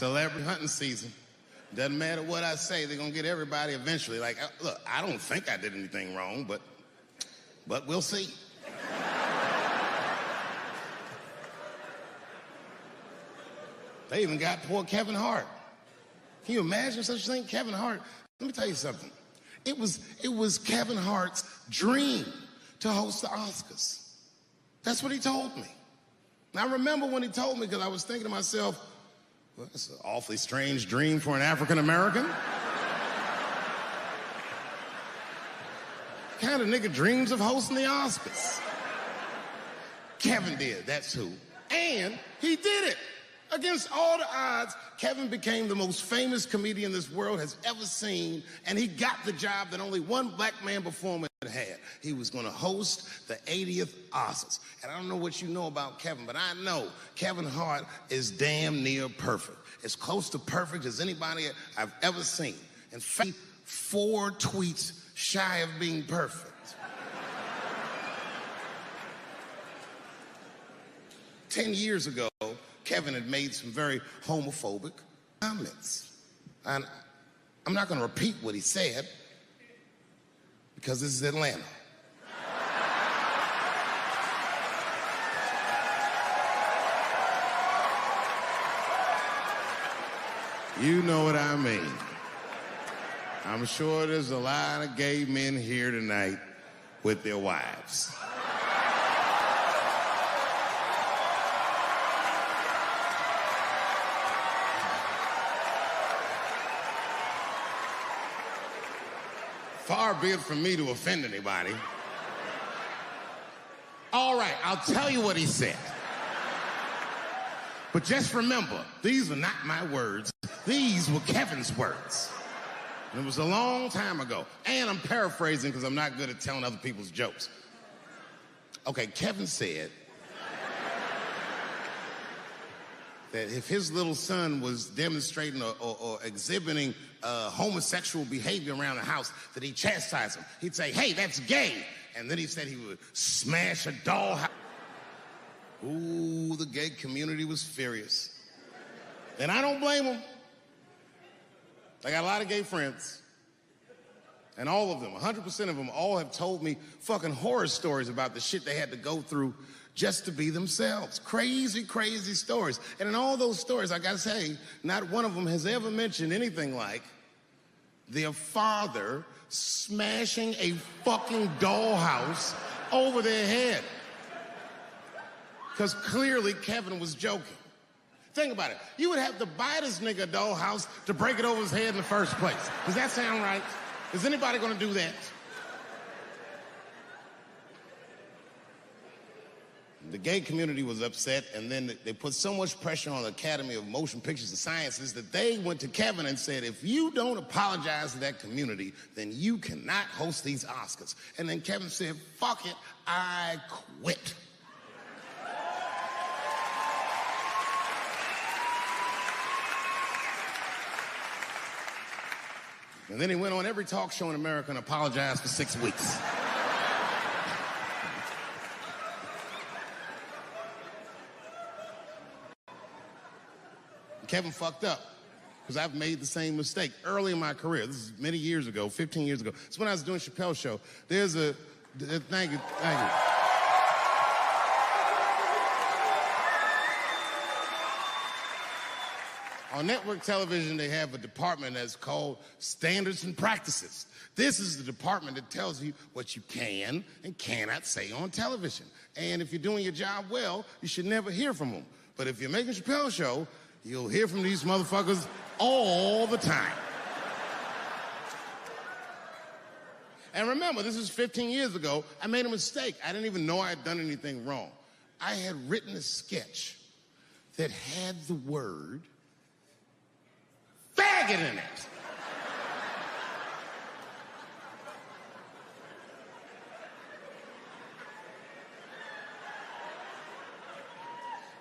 celebrity hunting season. Doesn't matter what I say, they're gonna get everybody eventually. Like, look, I don't think I did anything wrong, but we'll see. They even got poor Kevin Hart. Can you imagine such a thing? Kevin Hart, let me tell you something. It was Kevin Hart's dream to host the Oscars. That's what he told me. And I remember when he told me, because I was thinking to myself, well, that's an awfully strange dream for an African American. Kind of nigga dreams of hosting the Oscars. Kevin did, that's who. And he did it. Against all the odds, Kevin became the most famous comedian this world has ever seen, and he got the job that only one black man before him had. He was going to host the 80th Oscars. And I don't know what you know about Kevin, but I know Kevin Hart is damn near perfect. As close to perfect as anybody I've ever seen. In fact, 4 tweets shy of being perfect. 10 years ago, Kevin had made some very homophobic comments. And I'm not going to repeat what he said because this is Atlanta. You know what I mean. I'm sure there's a lot of gay men here tonight with their wives. Far be it from me to offend anybody. All right, I'll tell you what he said. But just remember, these were not my words. These were Kevin's words. And it was a long time ago. And I'm paraphrasing because I'm not good at telling other people's jokes. Okay, Kevin said that if his little son was demonstrating or exhibiting homosexual behavior around the house, that he'd chastise him. He'd say, hey, that's gay. And then he said he would smash a dollhouse. Ooh, the gay community was furious. And I don't blame them. I got a lot of gay friends. And all of them, 100% of them, all have told me fucking horror stories about the shit they had to go through just to be themselves. Crazy, crazy stories. And in all those stories, I gotta say, not one of them has ever mentioned anything like their father smashing a fucking dollhouse over their head. Because clearly Kevin was joking. Think about it. You would have to buy this nigga a dollhouse to break it over his head in the first place. Does that sound right? Is anybody gonna do that? The gay community was upset, and then they put so much pressure on the Academy of Motion Pictures and Sciences that they went to Kevin and said, if you don't apologize to that community, then you cannot host these Oscars. And then Kevin said, fuck it, I quit. And then he went on every talk show in America and apologized for 6 weeks. Kevin fucked up, because I've made the same mistake early in my career. This is many years ago, 15 years ago. It's when I was doing Chappelle Show. There's a, thank you. On network television, they have a department that's called Standards and Practices. This is the department that tells you what you can and cannot say on television. And if you're doing your job well, you should never hear from them. But if you're making Chappelle Show, you'll hear from these motherfuckers all the time. And remember, this is 15 years ago. I made a mistake. I didn't even know I had done anything wrong. I had written a sketch that had the word faggot in it.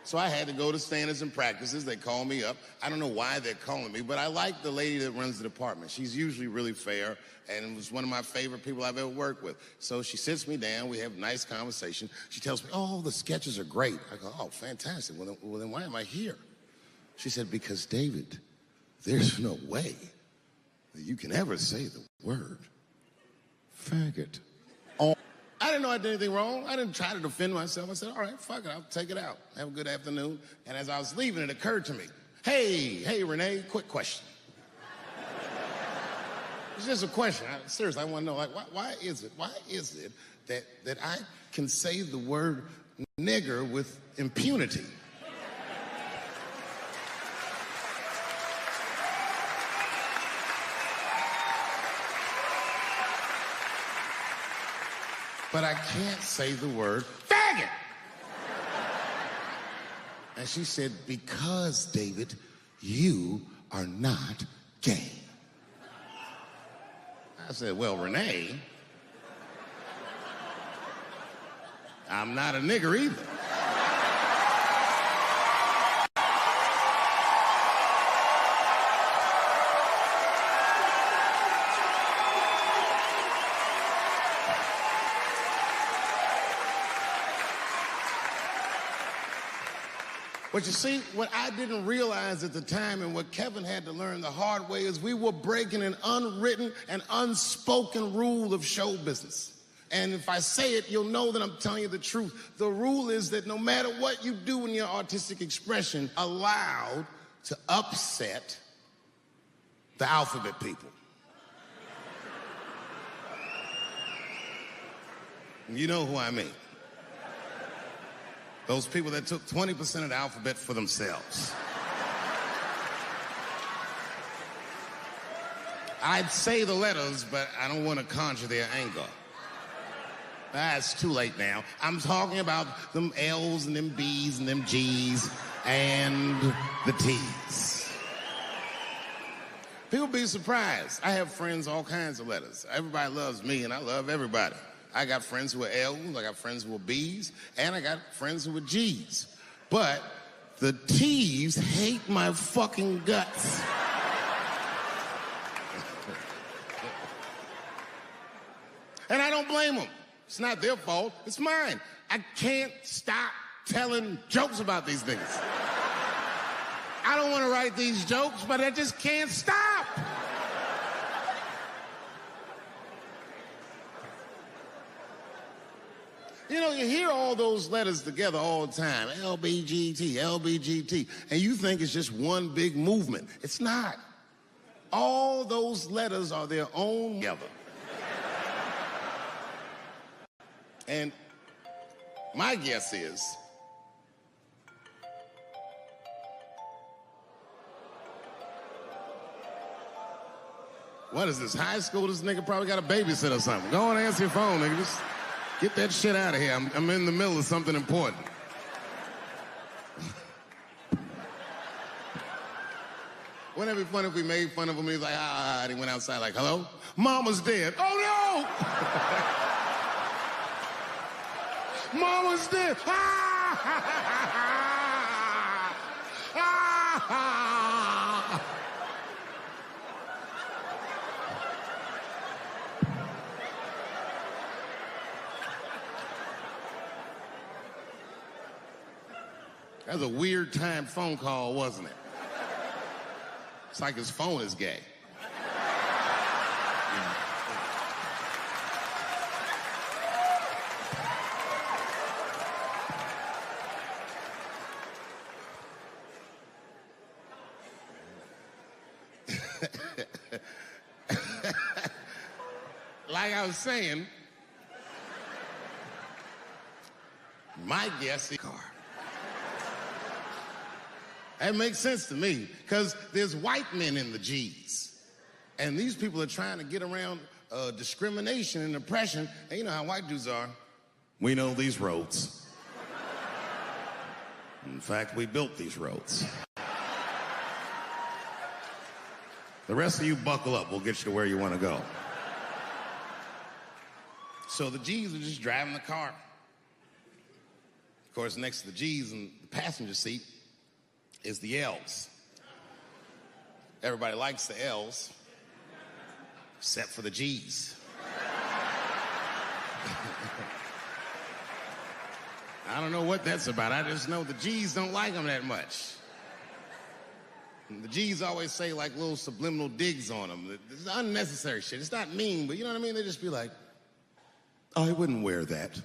So I had to go to Standards and Practices. They called me up. I don't know why they're calling me, but I like the lady that runs the department. She's usually really fair and was one of my favorite people I've ever worked with. So she sits me down. We have a nice conversation. She tells me, oh, the sketches are great. I go, oh, fantastic. Well, then why am I here? She said, because David, there's no way that you can ever say the word faggot. Oh. I didn't know I did anything wrong. I didn't try to defend myself. I said, all right, fuck it, I'll take it out. Have a good afternoon. And as I was leaving, it occurred to me, hey, Renee, quick question. It's just a question. Seriously, I want to know, like, why is it that I can say the word nigger with impunity? But I can't say the word faggot. And she said, because, David, you are not gay. I said, well, Renee, I'm not a nigger either. But you see, what I didn't realize at the time and what Kevin had to learn the hard way is we were breaking an unwritten and unspoken rule of show business. And if I say it, you'll know that I'm telling you the truth. The rule is that no matter what you do in your artistic expression, allowed to upset the alphabet people. You know who I mean. Those people that took 20% of the alphabet for themselves. I'd say the letters, but I don't want to conjure their anger. It's too late now. I'm talking about them L's and them B's and them G's and the T's. People be surprised. I have friends, all kinds of letters. Everybody loves me, and I love everybody. I got friends who are L's, I got friends who are B's, and I got friends who are G's. But the T's hate my fucking guts. And I don't blame them. It's not their fault, it's mine. I can't stop telling jokes about these niggas. I don't want to write these jokes, but I just can't stop. You know, you hear all those letters together all the time, LBGT, LBGT, and you think it's just one big movement. It's not. All those letters are their own together. And my guess is, what is this, high school? This nigga probably got a babysitter or something. Go on and answer your phone, nigga. Just get that shit out of here. I'm in the middle of something important. Wouldn't it be funny if we made fun of him? He's like, and he went outside like, hello? Mama's dead. Oh, no! Mama's dead. That was a weird time phone call, wasn't it? It's like his phone is gay. Like I was saying, my guess is car. That makes sense to me, because there's white men in the G's. And these people are trying to get around discrimination and oppression. And you know how white dudes are. We know these roads. In fact, we built these roads. The rest of you buckle up. We'll get you to where you want to go. So the G's are just driving the car. Of course, next to the G's in the passenger seat is the L's. Everybody likes the L's, except for the G's. I don't know what that's about. I just know the G's don't like them that much. And the G's always say like little subliminal digs on them. It's unnecessary shit. It's not mean, but you know what I mean? They just be like, I wouldn't wear that.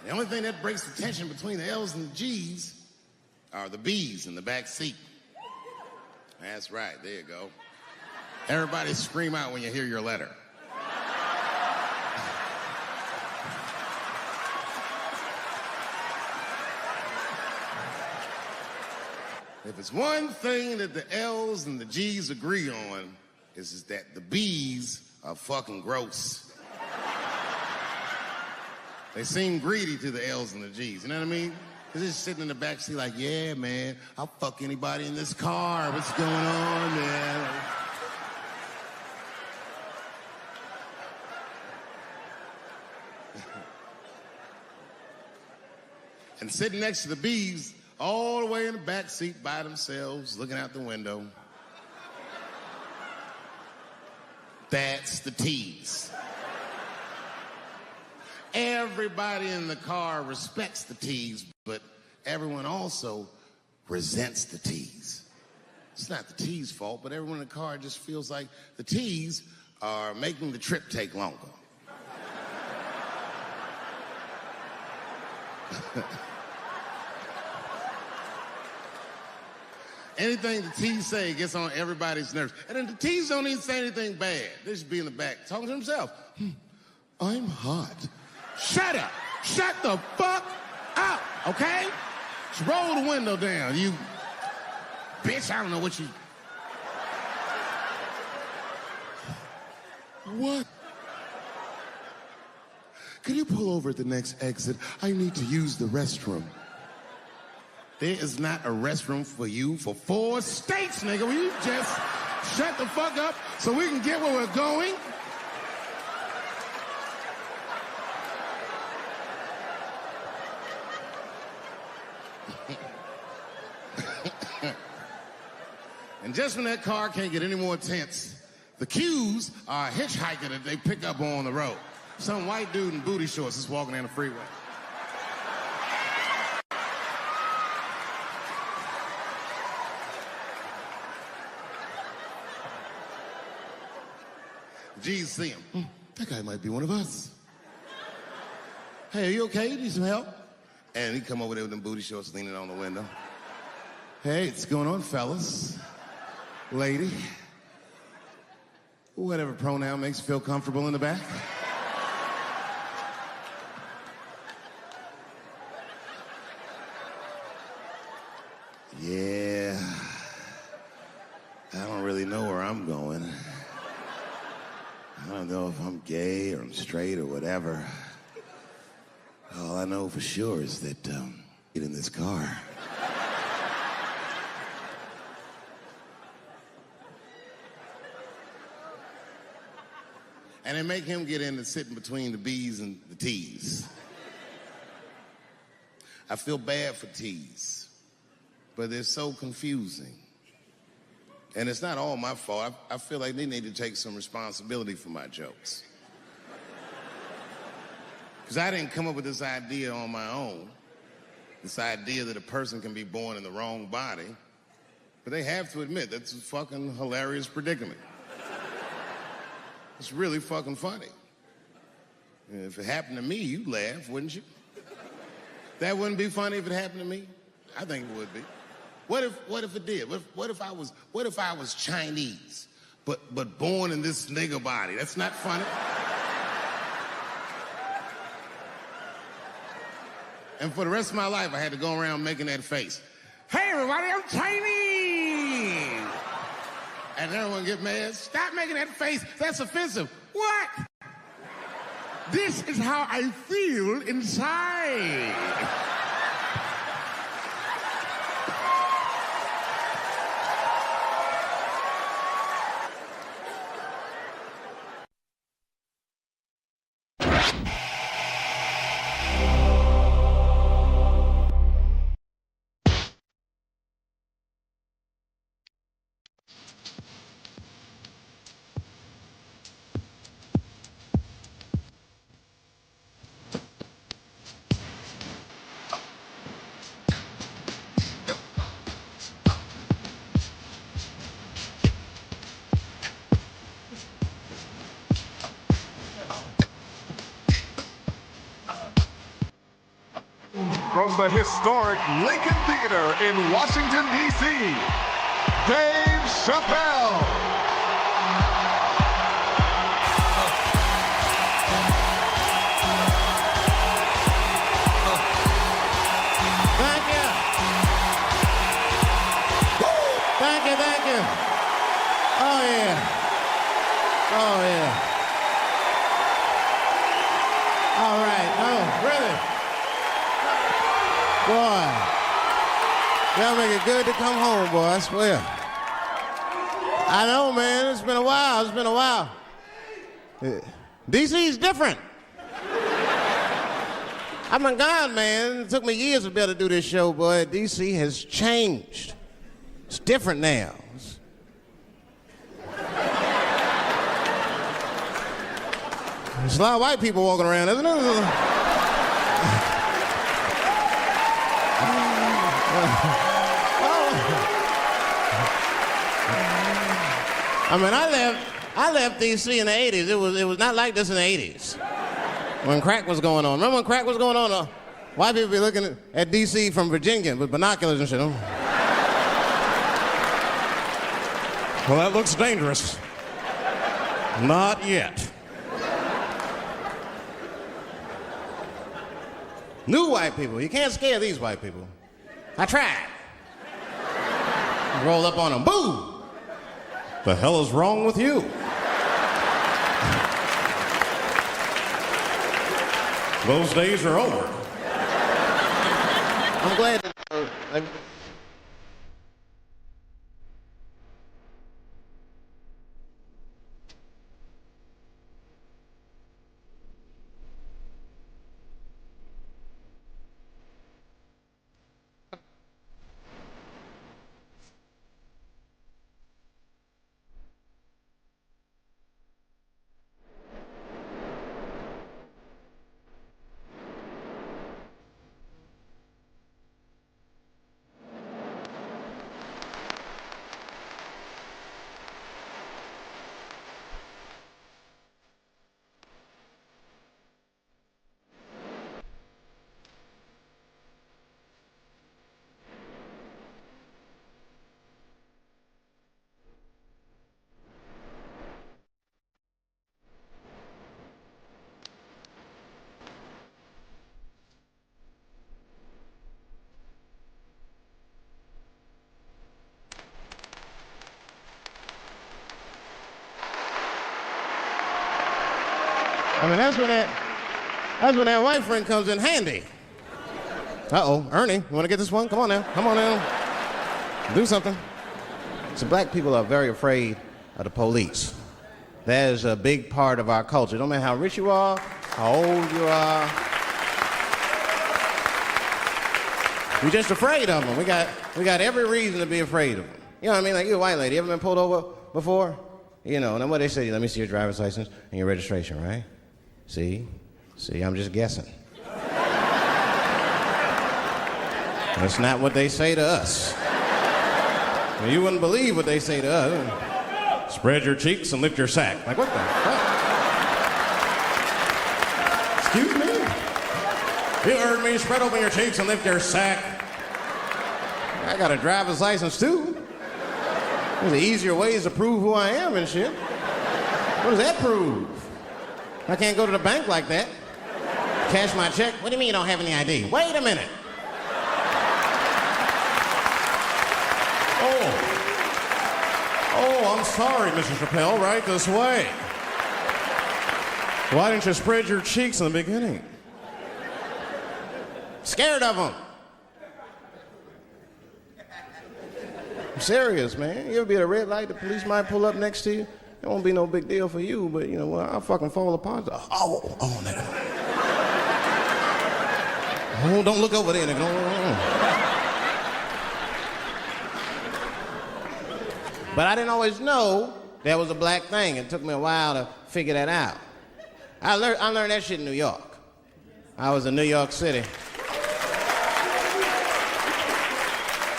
The only thing that breaks the tension between the L's and the G's are the B's in the back seat. That's right, there you go. Everybody scream out when you hear your letter. If it's one thing that the L's and the G's agree on, is that the B's are fucking gross. They seem greedy to the L's and the G's, you know what I mean? They're just sitting in the back seat like, yeah, man, I'll fuck anybody in this car. What's going on, man? And sitting next to the B's, all the way in the back seat by themselves, looking out the window. That's the T's. Everybody in the car respects the T's, but everyone also resents the T's. It's not the T's' fault, but everyone in the car just feels like the T's are making the trip take longer. Anything the T's say gets on everybody's nerves. And then the T's don't even say anything bad. They just be in the back talking to themselves. I'm hot. Shut up. Shut the fuck up, okay? Just roll the window down, you bitch. I don't know what you... What? Can you pull over at the next exit? I need to use the restroom. There is not a restroom for you for 4 states, nigga. Will you just shut the fuck up so we can get where we're going? And just when that car can't get any more tense, the Q's are a hitchhiker that they pick up on the road. Some white dude in booty shorts is walking down the freeway. G's see him. That guy might be one of us. Hey, are you okay? You need some help? And he come over there with them booty shorts leaning on the window. Hey, what's going on, fellas? Lady. Whatever pronoun makes you feel comfortable in the back. Yeah. I don't really know where I'm going. I don't know if I'm gay or I'm straight or whatever. All I know for sure is that get in this car. And they make him get in and sit in between the B's and the T's. I feel bad for T's, but they're so confusing. And it's not all my fault. I feel like they need to take some responsibility for my jokes. Because I didn't come up with this idea on my own. This idea that a person can be born in the wrong body. But they have to admit, that's a fucking hilarious predicament. It's really fucking funny. If it happened to me, you'd laugh, wouldn't you? That wouldn't be funny if it happened to me? I think it would be. What if it did? What if I was Chinese, but born in this nigga body? That's not funny. And for the rest of my life, I had to go around making that face. Hey, everybody, I'm Chinese. And everyone get mad. Stop making that face. That's offensive. What? This is how I feel inside. from the historic Lincoln Theater in Washington, D.C., Dave Chappelle. Thank you. Thank you, thank you. Oh, yeah. Oh, yeah. All right. Oh, really? Boy, y'all make it good to come home, boy, I swear. I know, man. It's been a while. It's been a while. DC's different. I've been gone, man. It took me years to be able to do this show, boy. DC has changed. It's different now. There's a lot of white people walking around, isn't there? I mean, I left D.C. in the 80s. It was not like this in the 80s. When crack was going on. Remember when crack was going on? White people be looking at D.C. from Virginia with binoculars and shit. Well, that looks dangerous. Not yet. New white people. You can't scare these white people. I tried. Roll up on them. Boo! The hell is wrong with you? Those days are over. I'm glad that that's when that white friend comes in handy. Uh-oh, Ernie, you want to get this one? Come on now, come on now. Do something. So black people are very afraid of the police. That is a big part of our culture. No matter how rich you are, how old you are. We're just afraid of them. We got every reason to be afraid of them. You know what I mean? Like, you're a white lady. You ever been pulled over before? You know, and then what they say, let me see your driver's license and your registration, right? See, I'm just guessing. That's not what they say to us. Well, you wouldn't believe what they say to us. Spread your cheeks and lift your sack. Like, what the fuck? Excuse me? You heard me. Spread open your cheeks and lift your sack. I got a driver's license, too. There's easier ways to prove who I am and shit. What does that prove? I can't go to the bank like that. Cash my check. What do you mean you don't have any ID? Wait a minute. Oh, I'm sorry, Mr. Chappelle. Right this way. Why didn't you spread your cheeks in the beginning? Scared of them. I'm serious, man. You ever be at a red light, the police might pull up next to you? It won't be no big deal for you, but, you know, well, I'll fucking fall apart. Oh, nigga. Oh, don't look over there, nigga. But I didn't always know that was a black thing. It took me a while to figure that out. I learned that shit in New York. I was in New York City.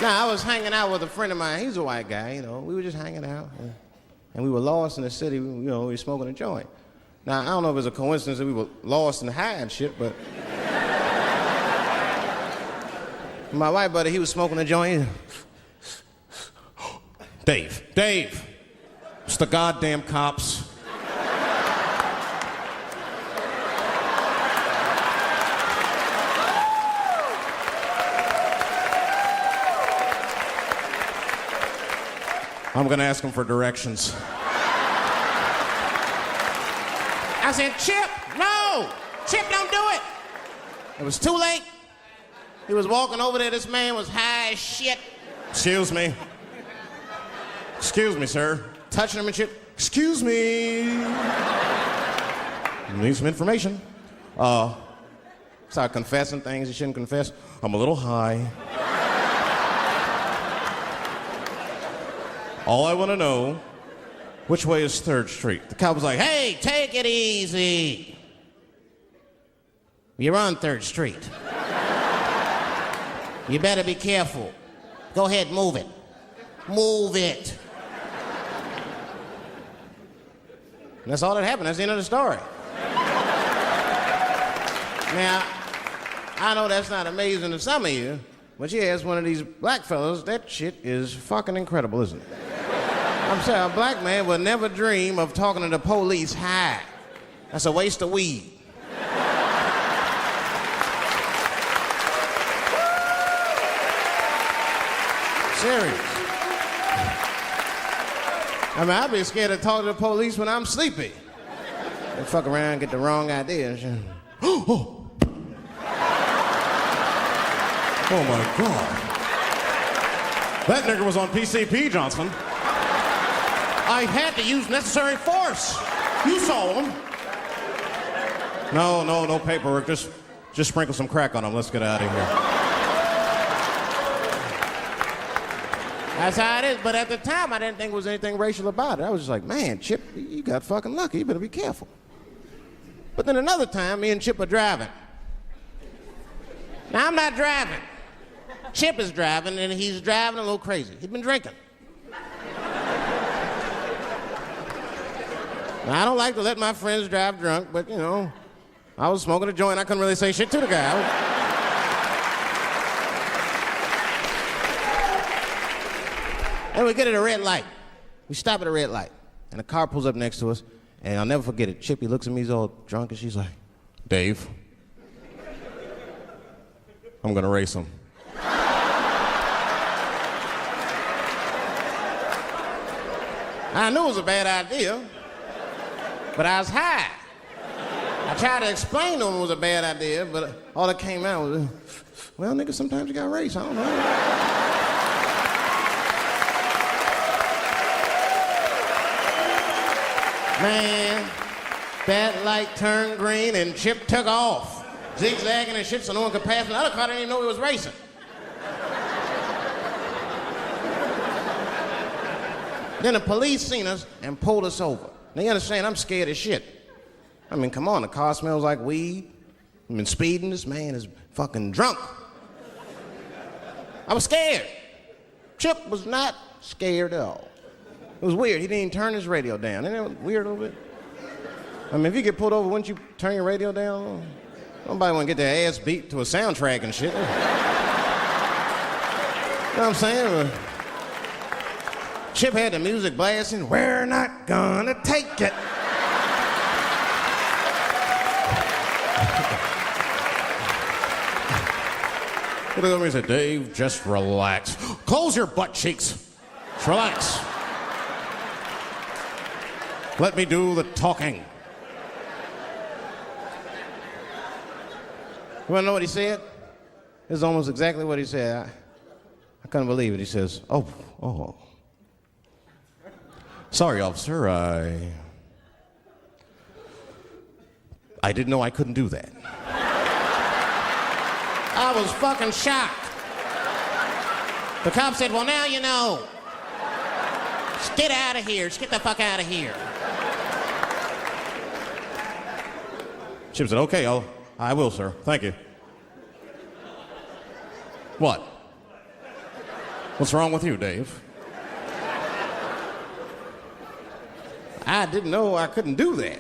Now, I was hanging out with a friend of mine. He's a white guy, you know. We were just hanging out. And we were lost in the city, you know, we were smoking a joint. Now, I don't know if it's a coincidence that we were lost and high and shit, but My white buddy, he was smoking a joint. Dave, it's the goddamn cops. I'm gonna ask him for directions. I said, Chip, no! Chip, don't do it! It was too late. He was walking over there, this man was high as shit. Excuse me, sir. Touching him and shit. Excuse me. Need some information. Start confessing things you shouldn't confess. I'm a little high. All I want to know, which way is 3rd Street? The cop was like, hey, take it easy. You're on 3rd Street. You better be careful. Go ahead, move it. Move it. And that's all that happened. That's the end of the story. Now, I know that's not amazing to some of you, but you ask one of these black fellas, that shit is fucking incredible, isn't it? I'm saying a black man would never dream of talking to the police high. That's a waste of weed. Serious. I mean, I'd be scared to talk to the police when I'm sleepy. They fuck around and get the wrong idea and shit. Oh my God. That nigga was on PCP, Johnson. I had to use necessary force. You saw him. No paperwork. Just sprinkle some crack on him. Let's get out of here. That's how it is. But at the time, I didn't think there was anything racial about it. I was just like, man, Chip, you got fucking lucky. You better be careful. But then another time, me and Chip are driving. Now, I'm not driving. Chip is driving, and he's driving a little crazy. He'd been drinking. Now, I don't like to let my friends drive drunk, but, you know, I was smoking a joint. I couldn't really say shit to the guy. And we get at a red light. We stop at a red light, and a car pulls up next to us, and I'll never forget it. Chippy looks at me, he's all drunk, and she's like, Dave, I'm gonna race him. I knew it was a bad idea, but I was high. I tried to explain to him it was a bad idea, but all that came out was, well, nigga, sometimes you gotta race, I don't know. Man, that light turned green and Chip took off, zigzagging and shit so no one could pass. The other car didn't even know he was racing. Then the police seen us and pulled us over. Now you understand, I'm scared as shit. I mean, come on, the car smells like weed. I've been speeding, this man is fucking drunk. I was scared. Chip was not scared at all. It was weird, he didn't even turn his radio down. Isn't that weird a little bit? I mean, if you get pulled over, wouldn't you turn your radio down? Nobody want to get their ass beat to a soundtrack and shit. You know what I'm saying? Chip had the music blasting. We're not gonna take it. He looked at me and said, Dave, just relax. Close your butt cheeks. Just relax. Let me do the talking. You wanna know what he said? This is almost exactly what he said. I couldn't believe it. He says, oh. Sorry, officer, I didn't know I couldn't do that. I was fucking shocked. The cop said, well, now you know. Just get out of here. Just get the fuck out of here. Chip said, okay, I will, sir. Thank you. What? What's wrong with you, Dave? I didn't know I couldn't do that.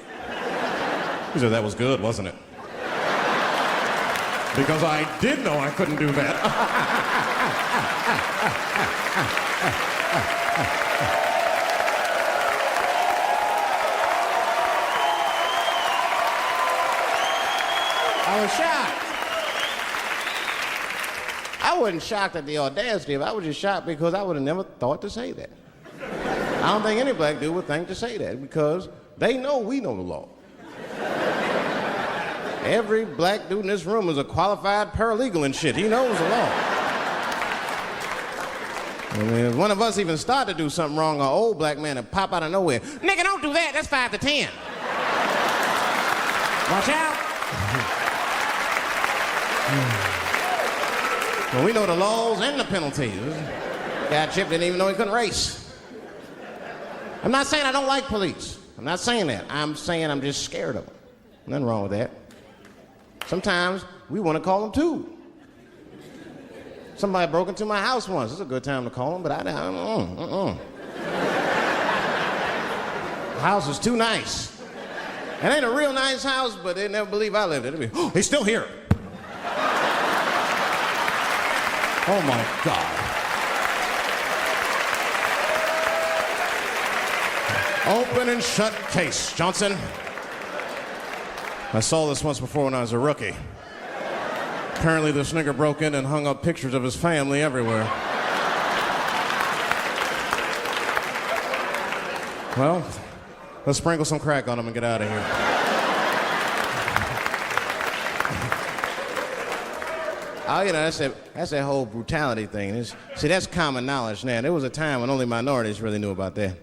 He said, that was good, wasn't it? Because I did know I couldn't do that. I was shocked. I wasn't shocked at the audacity of it. I was just shocked because I would have never thought to say that. I don't think any black dude would think to say that because they know we know the law. Every black dude in this room is a qualified paralegal and shit. He knows the law. I mean, if one of us even start to do something wrong, an old black man would pop out of nowhere. Nigga, don't do that. That's 5 to 10. Watch out. Well, we know the laws and the penalties. Guy Chip didn't even know he couldn't race. I'm not saying I don't like police. I'm not saying that. I'm saying I'm just scared of them. Nothing wrong with that. Sometimes we want to call them too. Somebody broke into my house once. It's a good time to call them, but I don't. The house is too nice. It ain't a real nice house, but they never believe I lived in it. Oh, he's still here. Oh my God. Open and shut case, Johnson. I saw this once before when I was a rookie. Apparently this nigger broke in and hung up pictures of his family everywhere. Well, let's sprinkle some crack on him and get out of here. Oh, you know, that's that whole brutality thing. See, that's common knowledge now. There was a time when only minorities really knew about that.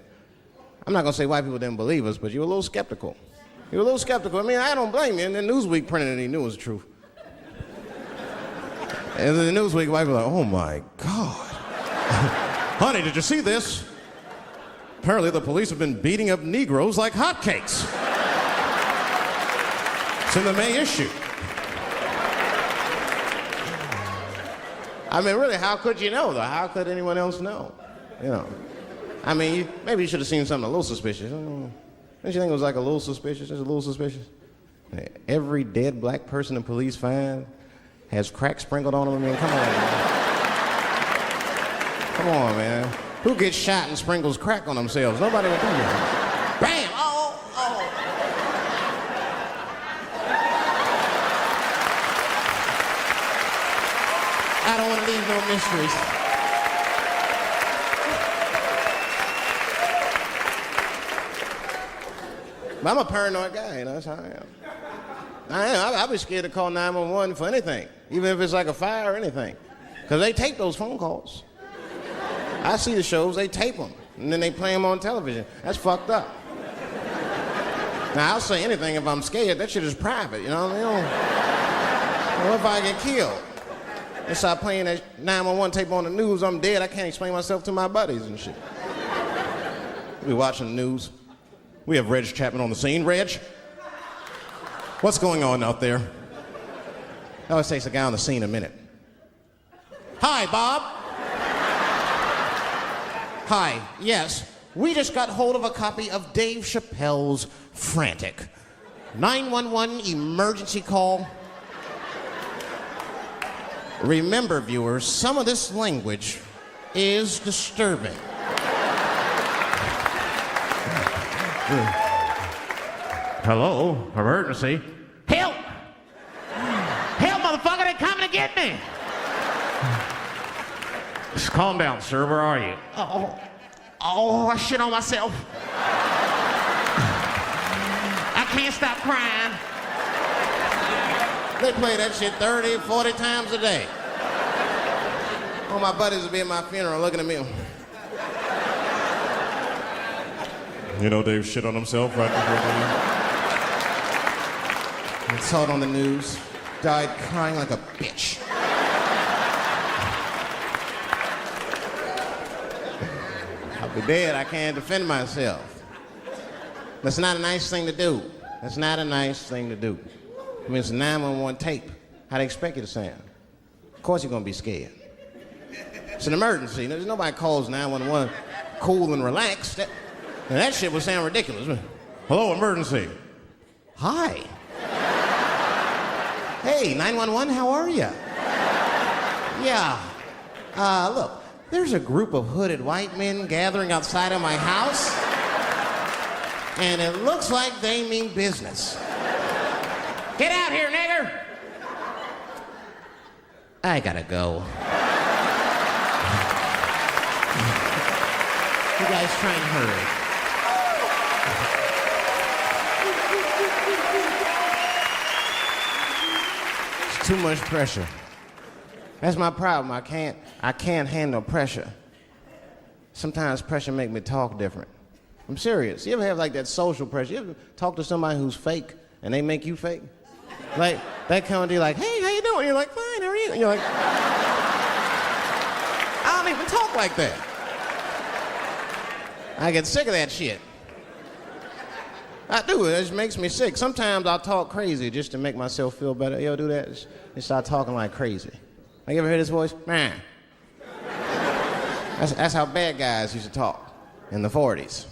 I'm not going to say white people didn't believe us, but you were a little skeptical. You were a little skeptical. I mean, I don't blame you. And then Newsweek printed it and he knew it was the truth. And then the Newsweek white people were like, oh my God. Honey, did you see this? Apparently the police have been beating up Negroes like hotcakes. It's in the May issue. I mean, really, how could you know, though? How could anyone else know? You know. I mean, maybe you should have seen something a little suspicious. Don't you think it was like a little suspicious? Just a little suspicious? Every dead black person the police find has crack sprinkled on them. I mean, come on, man. Come on, man. Who gets shot and sprinkles crack on themselves? Nobody would do that. Bam! Oh, oh. I don't want to leave no mysteries. But I'm a paranoid guy, you know, that's how I am. I am. I'd be scared to call 911 for anything, even if it's like a fire or anything. Because they tape those phone calls. I see the shows, they tape them, and then they play them on television. That's fucked up. Now, I'll say anything if I'm scared. That shit is private, you know what I mean? What if I get killed? They start playing that 911 tape on the news, I'm dead, I can't explain myself to my buddies and shit. We watching the news. We have Reg Chapman on the scene. Reg, what's going on out there? It always takes a guy on the scene a minute. Hi, Bob. Hi, yes. We just got hold of a copy of Dave Chappelle's Frantic. 911 emergency call. Remember, viewers, some of this language is disturbing. Hello, emergency. Help! Help, motherfucker, they're coming to get me! Just calm down, sir, where are you? Oh, I shit on myself. I can't stop crying. They play that shit 30, 40 times a day. All my buddies will be at my funeral looking at me. You know, Dave shit on himself right before the I saw it on the news. Died crying like a bitch. I'll be dead. I can't defend myself. That's not a nice thing to do. That's not a nice thing to do. I mean, it's a 911 tape. How they expect you to sound? Of course you're going to be scared. It's an emergency. There's nobody calls 911 cool and relaxed. That shit would sound ridiculous. Hello, emergency. Hi. Hey, 911, how are you? Yeah. Look, there's a group of hooded white men gathering outside of my house, and it looks like they mean business. Get out here, nigger! I gotta go. You guys try and hurry. It's too much pressure. That's my problem. I can't handle pressure. Sometimes pressure make me talk different. I'm serious. You ever have like that social pressure? You ever talk to somebody who's fake and they make you fake? Like that kind of deal, like, hey, how you doing? You're like, fine, how are you? And you're like, I don't even talk like that. I get sick of that shit. I do. It just makes me sick. Sometimes I'll talk crazy just to make myself feel better. You ever do that? Just start talking like crazy. Like, you ever hear this voice? Man. That's how bad guys used to talk in the 40s.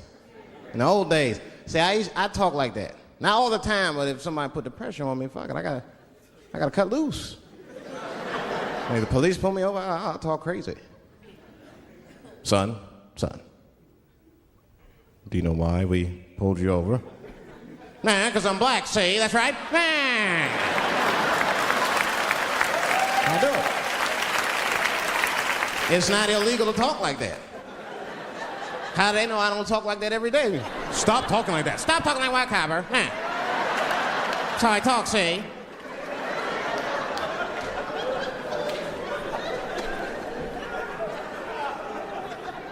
In the old days. See, I talk like that. Not all the time, but if somebody put the pressure on me, fuck it, I gotta cut loose. Like the police pull me over, I'll talk crazy. Son, do you know why we pulled you over? Nah, because I'm black, see, that's right. Nah. I do it. It's not illegal to talk like that. How do they know I don't talk like that every day? Stop talking like that. Stop talking like white copper. Nah. That's how I talk, see?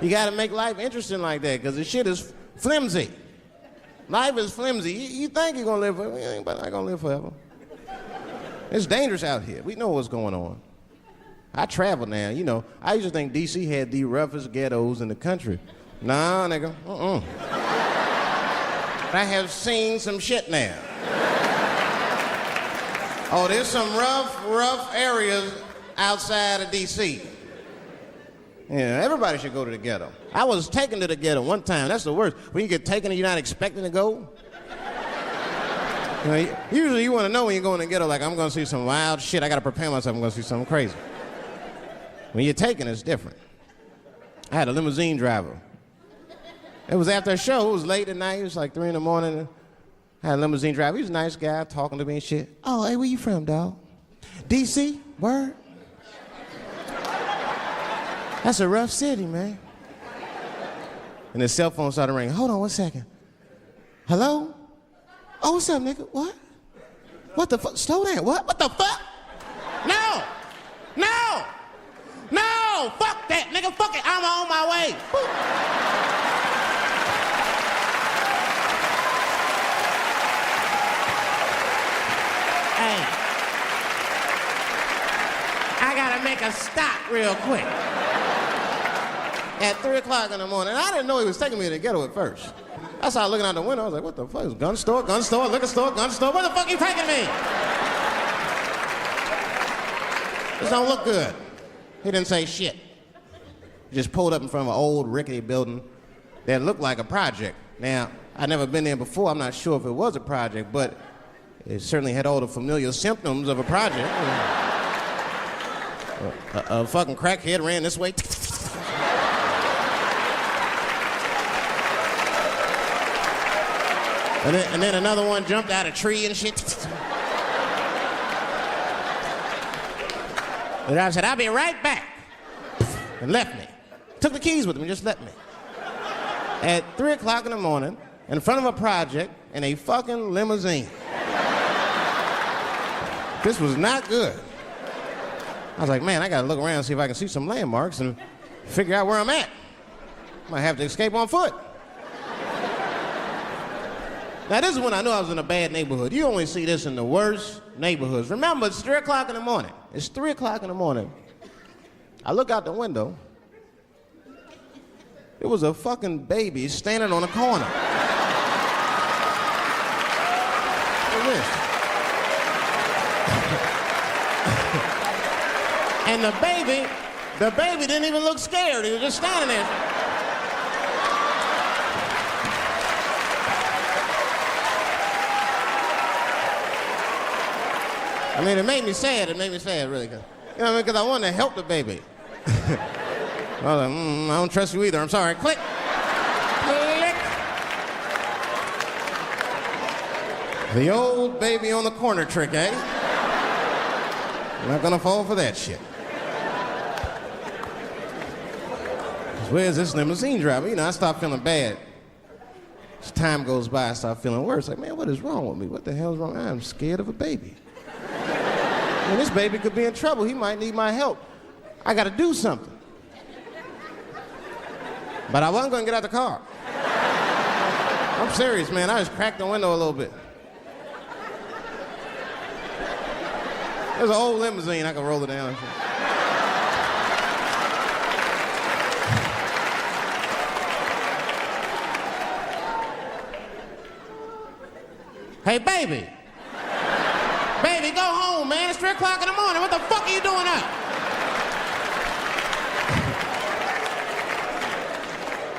You gotta make life interesting like that, because the shit is flimsy. Life is flimsy. You think you're gonna live forever, you ain't not gonna live forever. It's dangerous out here. We know what's going on. I travel now, you know. I used to think D.C. had the roughest ghettos in the country. Nah, nigga, I have seen some shit now. Oh, there's some rough areas outside of D.C. Yeah, everybody should go to the ghetto. I was taken to the ghetto one time. That's the worst. When you get taken and you're not expecting to go. You know, usually you want to know when you're going to the ghetto, like, I'm going to see some wild shit. I got to prepare myself. I'm going to see something crazy. When you're taken, it's different. I had a limousine driver. It was after a show. It was late at night. It was like 3 in the morning. I had a limousine driver. He was a nice guy, talking to me and shit. Oh, hey, where you from, dog? D.C.? Word? That's a rough city, man. And his cell phone started ringing. Hold on 1 second. Hello? Oh, what's up, nigga? What? What the fuck? Slow down. What? What the fuck? No! No! No! Fuck that, nigga. Fuck it. I'm on my way. Hey. I gotta make a stop real quick. At 3 o'clock in the morning. I didn't know he was taking me to the ghetto at first. I started looking out the window. I was like, what the fuck? It's gun store, liquor store, gun store. Where the fuck are you taking me? This don't look good. He didn't say shit. He just pulled up in front of an old rickety building that looked like a project. Now, I'd never been there before. I'm not sure if it was a project, but it certainly had all the familiar symptoms of a project. A fucking crackhead ran this way. And then another one jumped out of a tree and shit. And I said, I'll be right back. And left me. Took the keys with him and just left me. At 3 o'clock in the morning, in front of a project, in a fucking limousine. This was not good. I was like, man, I gotta look around and see if I can see some landmarks and figure out where I'm at. Might have to escape on foot. Now, this is when I knew I was in a bad neighborhood. You only see this in the worst neighborhoods. Remember, it's 3 o'clock in the morning. It's 3 o'clock in the morning. I look out the window. There was a fucking baby standing on a corner. Look at this. And the baby didn't even look scared. He was just standing there. I mean, it made me sad. It made me sad, really. You know what I mean? Because I wanted to help the baby. I was like, I don't trust you either. I'm sorry. Click. Click. The old baby on the corner trick, eh? I'm not gonna fall for that shit. Where's this limousine driver? You know, I start feeling bad. As time goes by, I start feeling worse. Like, man, what is wrong with me? What the hell's wrong? I'm scared of a baby. And this baby could be in trouble. He might need my help. I gotta do something. But I wasn't gonna get out the car. I'm serious, man. I just cracked the window a little bit. There's an old limousine. I could roll it down. Hey, baby. Baby, go home, man. It's 3 o'clock in the morning. What the fuck are you doing up?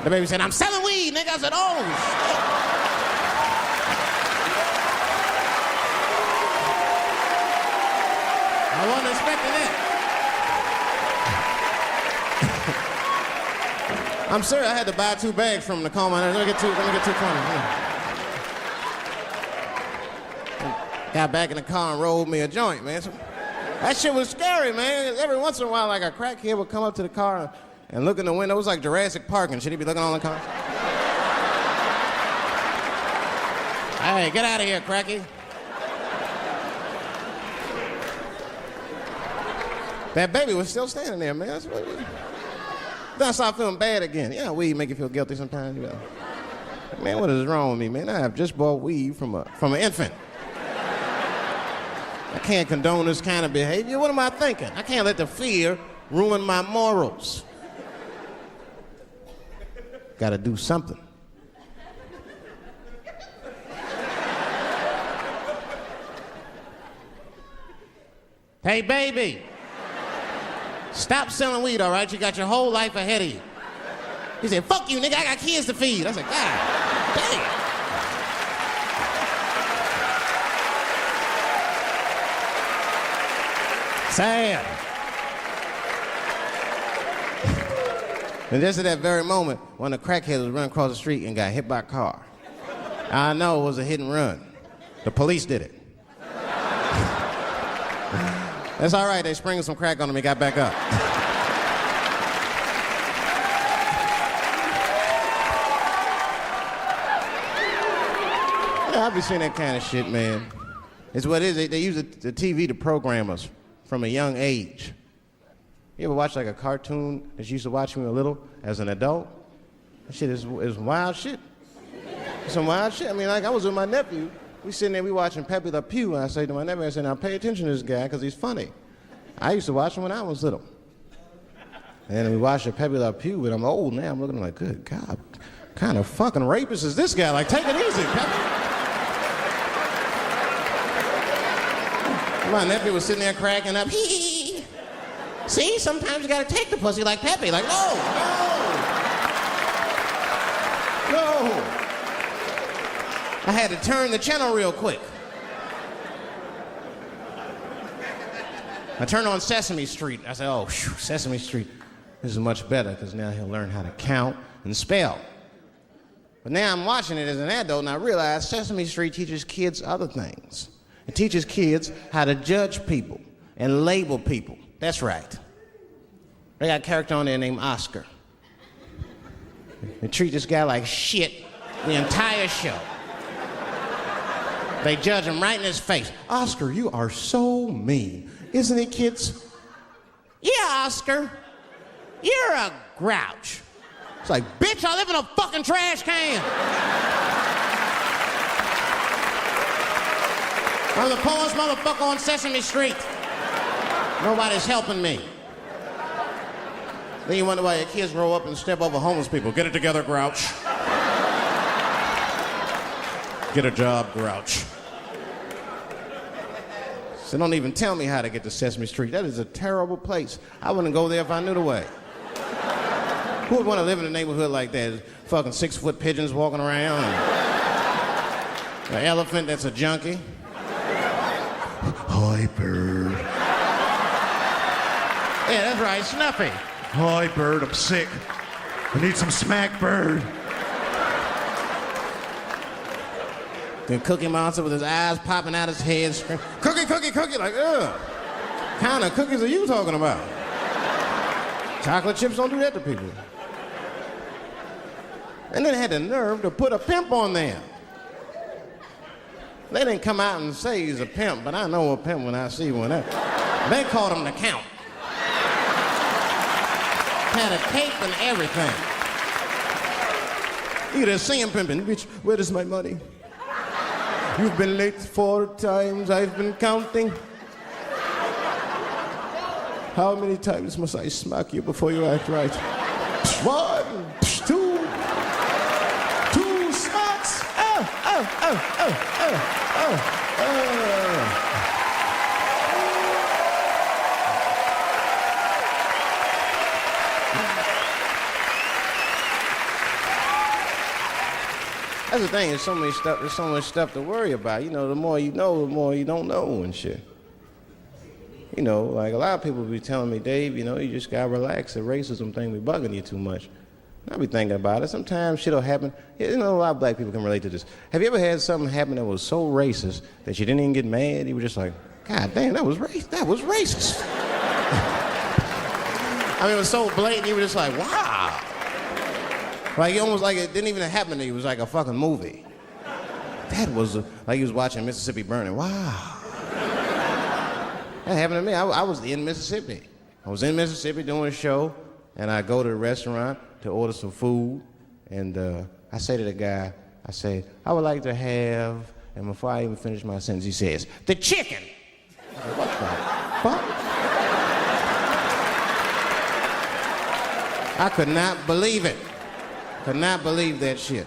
The baby said, I'm selling weed, nigga. I said, oh, shit. I wasn't expecting that. I'm sorry, I had to buy 2 bags from him to calm my nerves. Let me get 2 corners. Got back in the car and rolled me a joint, man. So, that shit was scary, man. Every once in a while, like a crackhead would come up to the car and look in the window. It was like Jurassic Park and shit. He'd be looking on the car. Hey, get out of here, cracky. That baby was still standing there, man. Then I started feeling bad again. Yeah, weed make you feel guilty sometimes. You know. Man, what is wrong with me, man? I have just bought weed from an infant. I can't condone this kind of behavior. What am I thinking? I can't let the fear ruin my morals. Gotta do something. Hey, baby. Stop selling weed, all right? You got your whole life ahead of you. He said, fuck you, nigga. I got kids to feed. I said, God damn. Sad. And just at that very moment, one of the crackheads was running across the street and got hit by a car. I know it was a hit and run. The police did it. That's all right. They sprinkled some crack on him and got back up. Yeah, I be seeing that kind of shit, man. It's what it is. They use the TV to program us from a young age. You ever watch like a cartoon that you used to watch when you were little as an adult? That shit is wild shit. Some wild shit. I mean, like I was with my nephew. We sitting there, we watching Pepe Le Pew, and I say to my nephew, I say, now pay attention to this guy, because he's funny. I used to watch him when I was little. And then we watched Pepe Le Pew, and I'm old now. I'm looking like, good God, what kind of fucking rapist is this guy? Like, take it easy, Pepe. My nephew was sitting there cracking up. Hee. See, sometimes you gotta take the pussy like Pepe. Like, no. I had to turn the channel real quick. I turned on Sesame Street. I said, oh, Sesame Street. This is much better, because now he'll learn how to count and spell. But now I'm watching it as an adult, and I realize Sesame Street teaches kids other things. It teaches kids how to judge people and label people. That's right. They got a character on there named Oscar. They treat this guy like shit the entire show. They judge him right in his face. Oscar, you are so mean. Isn't it, kids? Yeah, Oscar. You're a grouch. It's like, bitch, I live in a fucking trash can. I'm the poorest motherfucker on Sesame Street. Nobody's helping me. Then you wonder why your kids grow up and step over homeless people. Get it together, grouch. Get a job, grouch. So don't even tell me how to get to Sesame Street. That is a terrible place. I wouldn't go there if I knew the way. Who would want to live in a neighborhood like that? Fucking 6-foot pigeons walking around. And an elephant that's a junkie. Oh, Hi, Bird. Yeah, that's right, Snuffy. Hi, Bird, I'm sick. I need some smack, Bird. Then Cookie Monster with his eyes popping out his head, screaming, "Cookie, cookie, cookie!" Like, ugh. What kind of cookies are you talking about? Chocolate chips don't do that to people. And then had the nerve to put a pimp on there. They didn't come out and say he's a pimp, but I know a pimp when I see one. They called him the Count. Had a cape and everything. You just see him pimping. Bitch, where is my money? You've been late 4 times, I've been counting. How many times must I smack you before you act right? 1, 2 smacks. Oh. That's the thing, there's so much stuff to worry about. You know, the more you know, the more you don't know and shit. You know, like a lot of people be telling me, Dave, you know, you just gotta relax. The racism thing be bugging you too much. I be thinking about it. Sometimes shit'll happen. You know, a lot of black people can relate to this. Have you ever had something happen that was so racist that you didn't even get mad? You were just like, God damn, that was racist. I mean, it was so blatant, you were just like, wow. Like, almost like it didn't even happen to you. It was like a fucking movie. That was like you was watching Mississippi Burning. Wow. That happened to me. I was in Mississippi. I was in Mississippi doing a show, and I go to the restaurant to order some food, and I say to the guy, I say, I would like to have, and before I even finish my sentence, he says, the chicken. I said, what the fuck? I could not believe it. Could not believe that shit.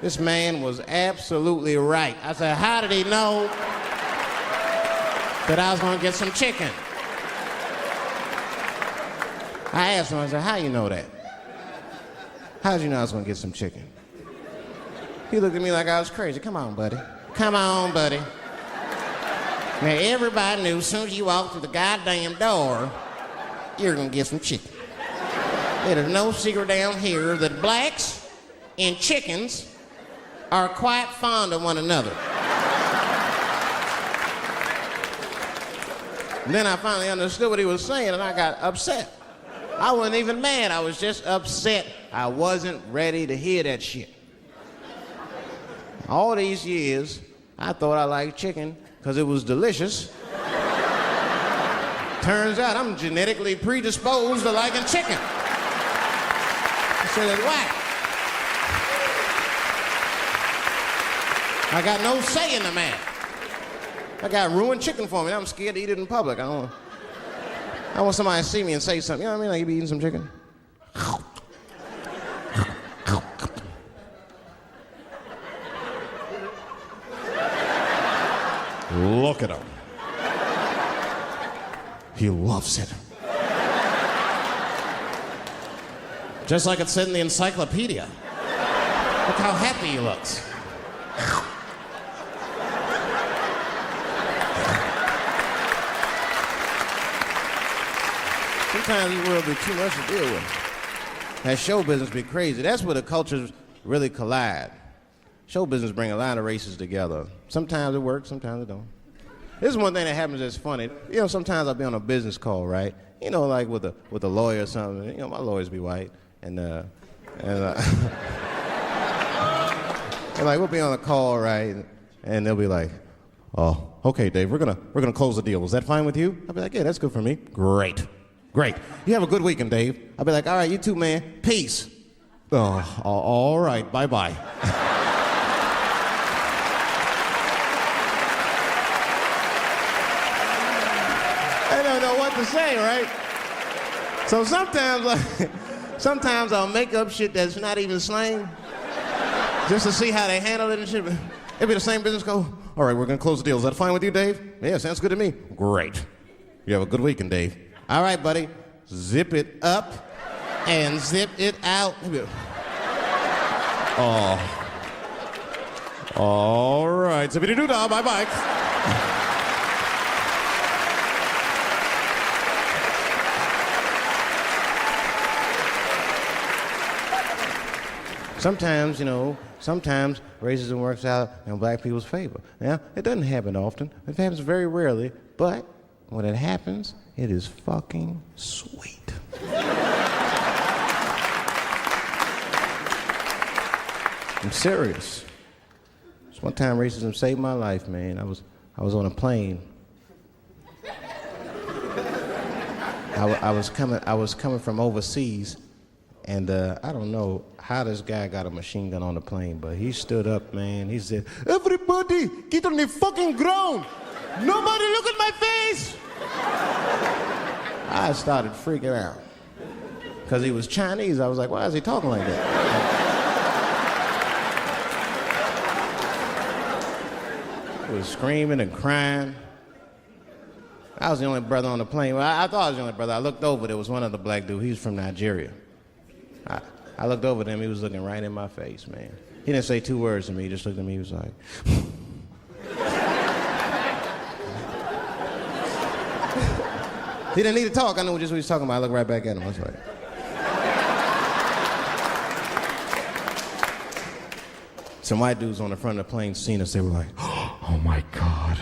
This man was absolutely right. I said, how did he know that I was gonna get some chicken? I asked him, I said, how you know that? How did you know I was gonna get some chicken? He looked at me like I was crazy. Come on, buddy. Come on, buddy. Now, everybody knew as soon as you walked through the goddamn door, you're gonna get some chicken. There's no secret down here that blacks and chickens are quite fond of one another. And then I finally understood what he was saying, and I got upset. I wasn't even mad. I was just upset. I wasn't ready to hear that shit. All these years, I thought I liked chicken because it was delicious. Turns out I'm genetically predisposed to liking chicken. I said, it's whack. I got no say in the matter. I got ruined chicken for me. I'm scared to eat it in public. I want somebody to see me and say something. You know what I mean? Like, you be eating some chicken? Look at him. He loves it. Just like it said in the encyclopedia. Look how happy he looks. Sometimes this world be too much to deal with. That show business be crazy. That's where the cultures really collide. Show business bring a lot of races together. Sometimes it works, sometimes it don't. This is one thing that happens that's funny. You know, sometimes I'll be on a business call, right? You know, like with a lawyer or something. You know, my lawyers be white, and like we'll be on a call, right? And they'll be like, "Oh, okay, Dave, we're gonna close the deal. Is that fine with you?" I'll be like, "Yeah, that's good for me." Great. You have a good weekend, Dave. I'll be like, "All right, you too, man. Peace." Oh, all right, bye-bye. I don't know what to say, right? So sometimes I'll make up shit that's not even slang, just to see how they handle it and shit. It'll be the same business go, "All right, we're gonna close the deal. Is that fine with you, Dave?" "Yeah, sounds good to me." "Great. You have a good weekend, Dave." "All right, buddy. Zip it up and zip it out." Oh. All right. Zippity-doo-dah. Bye-bye. Sometimes, sometimes racism works out in black people's favor. Now, it doesn't happen often. It happens very rarely, but when it happens, it is fucking sweet. I'm serious. This one time racism saved my life, man. I was on a plane. I was coming from overseas, and I don't know how this guy got a machine gun on the plane, but he stood up, man. He said, "Everybody, get on the fucking ground. Nobody look at my face." I started freaking out. Because he was Chinese. I was like, why is he talking like that? He was screaming and crying. I was the only brother on the plane. Well, I thought I was the only brother. I looked over, there was one other black dude. He was from Nigeria. I looked over at him, he was looking right in my face, man. He didn't say two words to me, he just looked at me, he was like... He didn't need to talk, I knew just what he was talking about. I looked right back at him, I was like... Some white dudes on the front of the plane seen us, they were like, "Oh my God.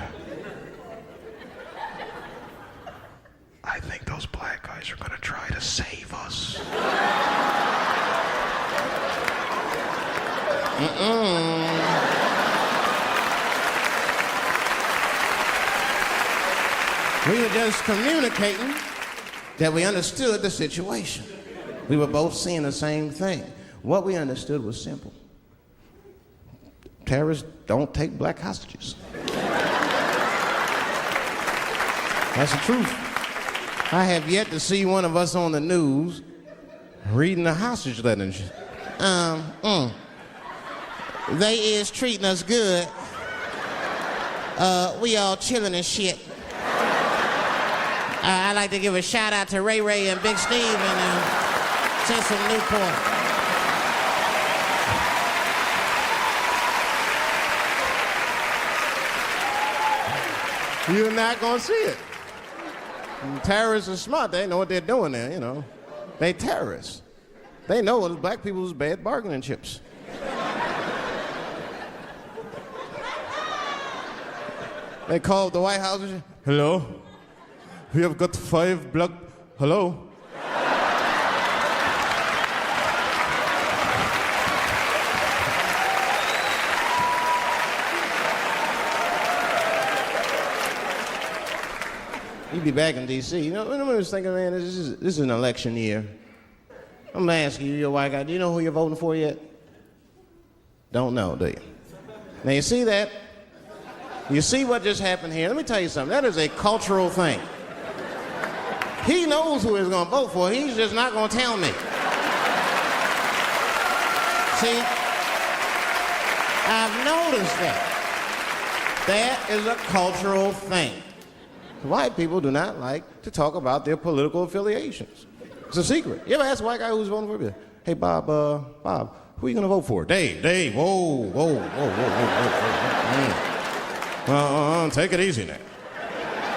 I think those black guys are gonna try to save us." We were just communicating that we understood the situation. We were both seeing the same thing. What we understood was simple. Terrorists don't take black hostages. That's the truth. I have yet to see one of us on the news reading a hostage letter and shit. They is treating us good. We all chilling and shit. I'd like to give a shout out to Ray Ray and Big Steve and Central Newport. You're not gonna see it. Terrorists are smart. They know what they're doing there, you know. They terrorists. They know it's black people's bad bargaining chips. They called the White House and said, "Hello? We have got 5 black... Hello?" You'd be back in D.C. You know, I was thinking, man, this is an election year. I'm gonna ask you, you're a white guy, do you know who you're voting for yet? Don't know, do you? Now you see that? You see what just happened here? Let me tell you something. That is a cultural thing. He knows who he's gonna vote for. He's just not gonna tell me. See, I've noticed that. That is a cultural thing. White people do not like to talk about their political affiliations. It's a secret. You ever ask a white guy who's voting for you? "Hey, Bob, who are you gonna vote for?" Dave, whoa. Take it easy now.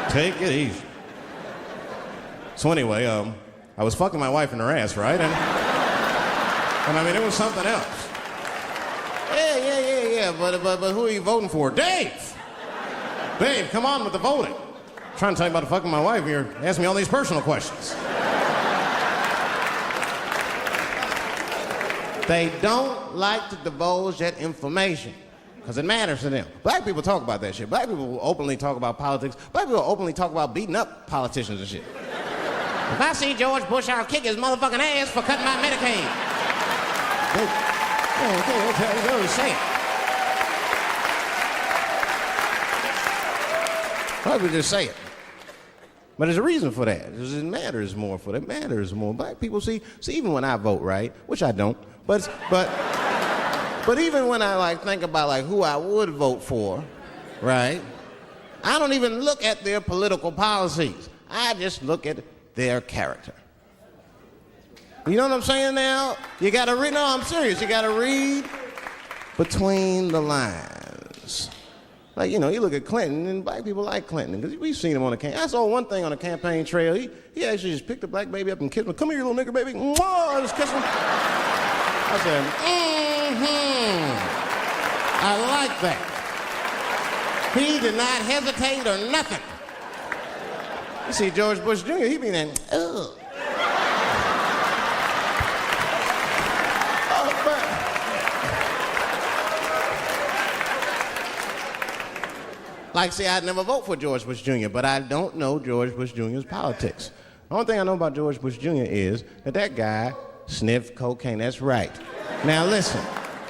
Take it easy. So anyway, I was fucking my wife in her ass, right? And I mean, it was something else. Yeah, but who are you voting for? Dave, come on with the voting. I'm trying to tell you about fucking my wife, you're asking me all these personal questions. They don't like to divulge that information because it matters to them. Black people talk about that shit. Black people will openly talk about politics. Black people will openly talk about beating up politicians and shit. If I see George Bush, I'll kick his motherfucking ass for cutting my Medicaid. They say it. Black people just say it. But there's a reason for that. It matters more for them. It matters more. Black people see even when I vote, right? Which I don't. But even when I think about who I would vote for, right? I don't even look at their political policies. I just look at their character. You know what I'm saying now? You gotta read, no, I'm serious. You gotta read between the lines. You look at Clinton, and black people like Clinton, because we've seen him on the campaign. I saw one thing on the campaign trail. He actually just picked a black baby up and kissed him. "Come here, you little nigger baby." Mwah, just kiss him. I said, I like that. He did not hesitate or nothing. You see George Bush Jr., he be there, ugh. Like, see, I'd never vote for George Bush Jr., but I don't know George Bush Jr.'s politics. The only thing I know about George Bush Jr. is that guy sniffed cocaine. That's right. Now, listen,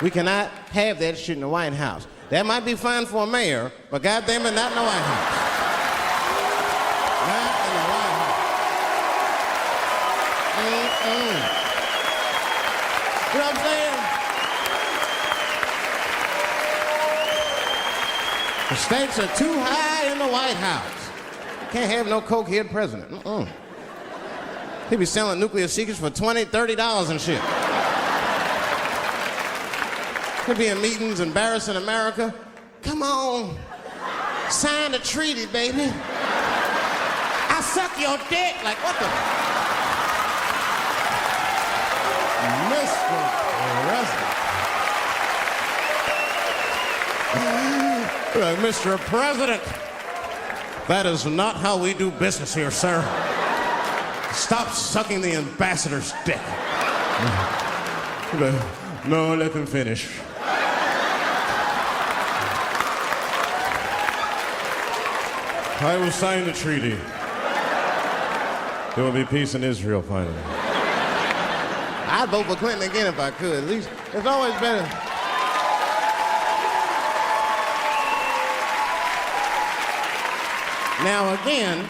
we cannot have that shit in the White House. That might be fine for a mayor, but goddamn it, not in the White House. Not in the White House. You know what I'm saying? The stakes are too high in the White House. Can't have no cokehead president. He be selling nuclear secrets for $20, $30 and shit. He'll be in meetings embarrassing America. Come on, sign the treaty, baby. I suck your dick. Like, what the? Mr. President. Like, Mr. President, that is not how we do business here, sir. Stop sucking the ambassador's dick. No, let him finish. I will sign the treaty. There will be peace in Israel finally. I'd vote for Clinton again if I could. At least it's always better. Now again,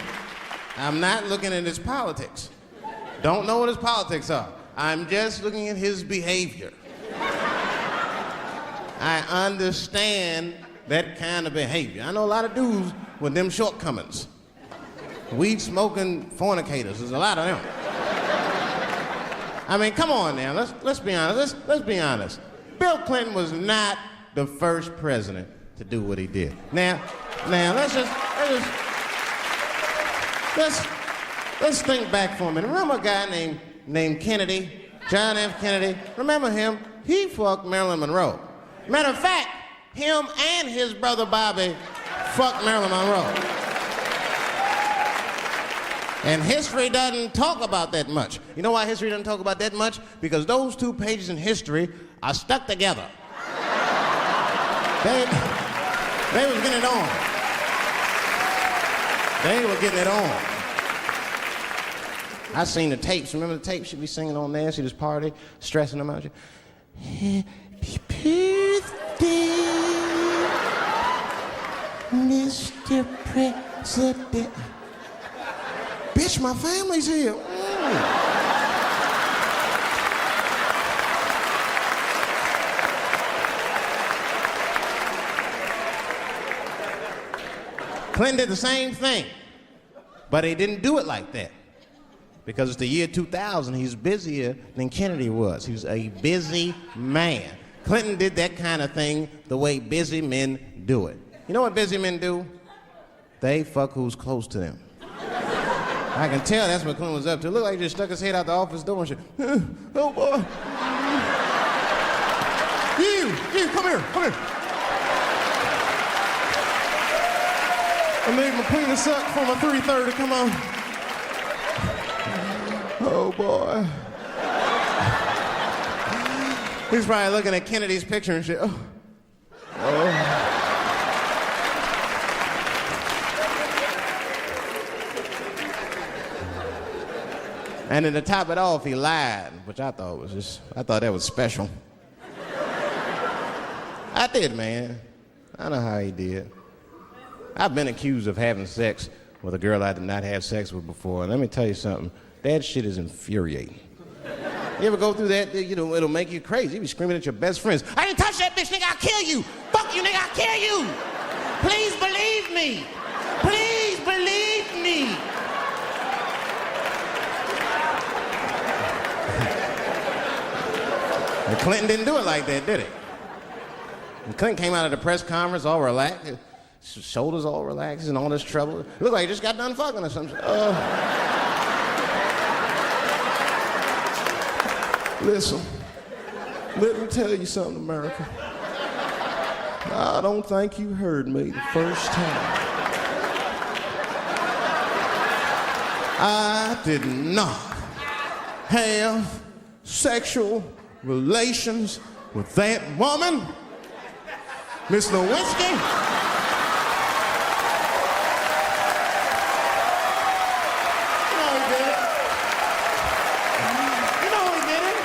I'm not looking at his politics. Don't know what his politics are. I'm just looking at his behavior. I understand that kind of behavior. I know a lot of dudes with them shortcomings. Weed-smoking fornicators, there's a lot of them. I mean, come on now, let's be honest. Let's be honest. Bill Clinton was not the first president to do what he did. Now, let's think back for a minute. Remember a guy named Kennedy, John F. Kennedy? Remember him? He fucked Marilyn Monroe. Matter of fact, him and his brother Bobby fucked Marilyn Monroe. And history doesn't talk about that much. You know why history doesn't talk about that much? Because those two pages in history are stuck together. They was getting it on. They were getting it on. I seen the tapes. Remember the tapes? She'd be singing on there. See this party, stressing them out. Happy birthday, Mr. President. Bitch, my family's here. Clinton did the same thing, but he didn't do it like that. Because it's the year 2000, he's busier than Kennedy was. He was a busy man. Clinton did that kind of thing the way busy men do it. You know what busy men do? They fuck who's close to them. I can tell that's what Clinton was up to. Look like he just stuck his head out the office door and shit. Oh, boy. You, come here. I made my penis suck for my 330, come on. Oh, boy. He's probably looking at Kennedy's picture and shit. Oh. And then to top it off, he lied, which I thought that was special. I did, man. I know how he did. I've been accused of having sex with a girl I did not have sex with before, and let me tell you something. That shit is infuriating. You ever go through that? You know, it'll make you crazy. You be screaming at your best friends. I didn't touch that bitch, nigga, I'll kill you. Fuck you, nigga, I'll kill you. Please believe me. Please believe me. And Clinton didn't do it like that, did he? And Clinton came out of the press conference all relaxed, his shoulders all relaxed and all this trouble. It looked like he just got done fucking or something. Listen, Let me tell you something, America. I don't think you heard me the first time. I did not have sexual relations with that woman, Miss Lewinsky. You know he did it. You know he did it.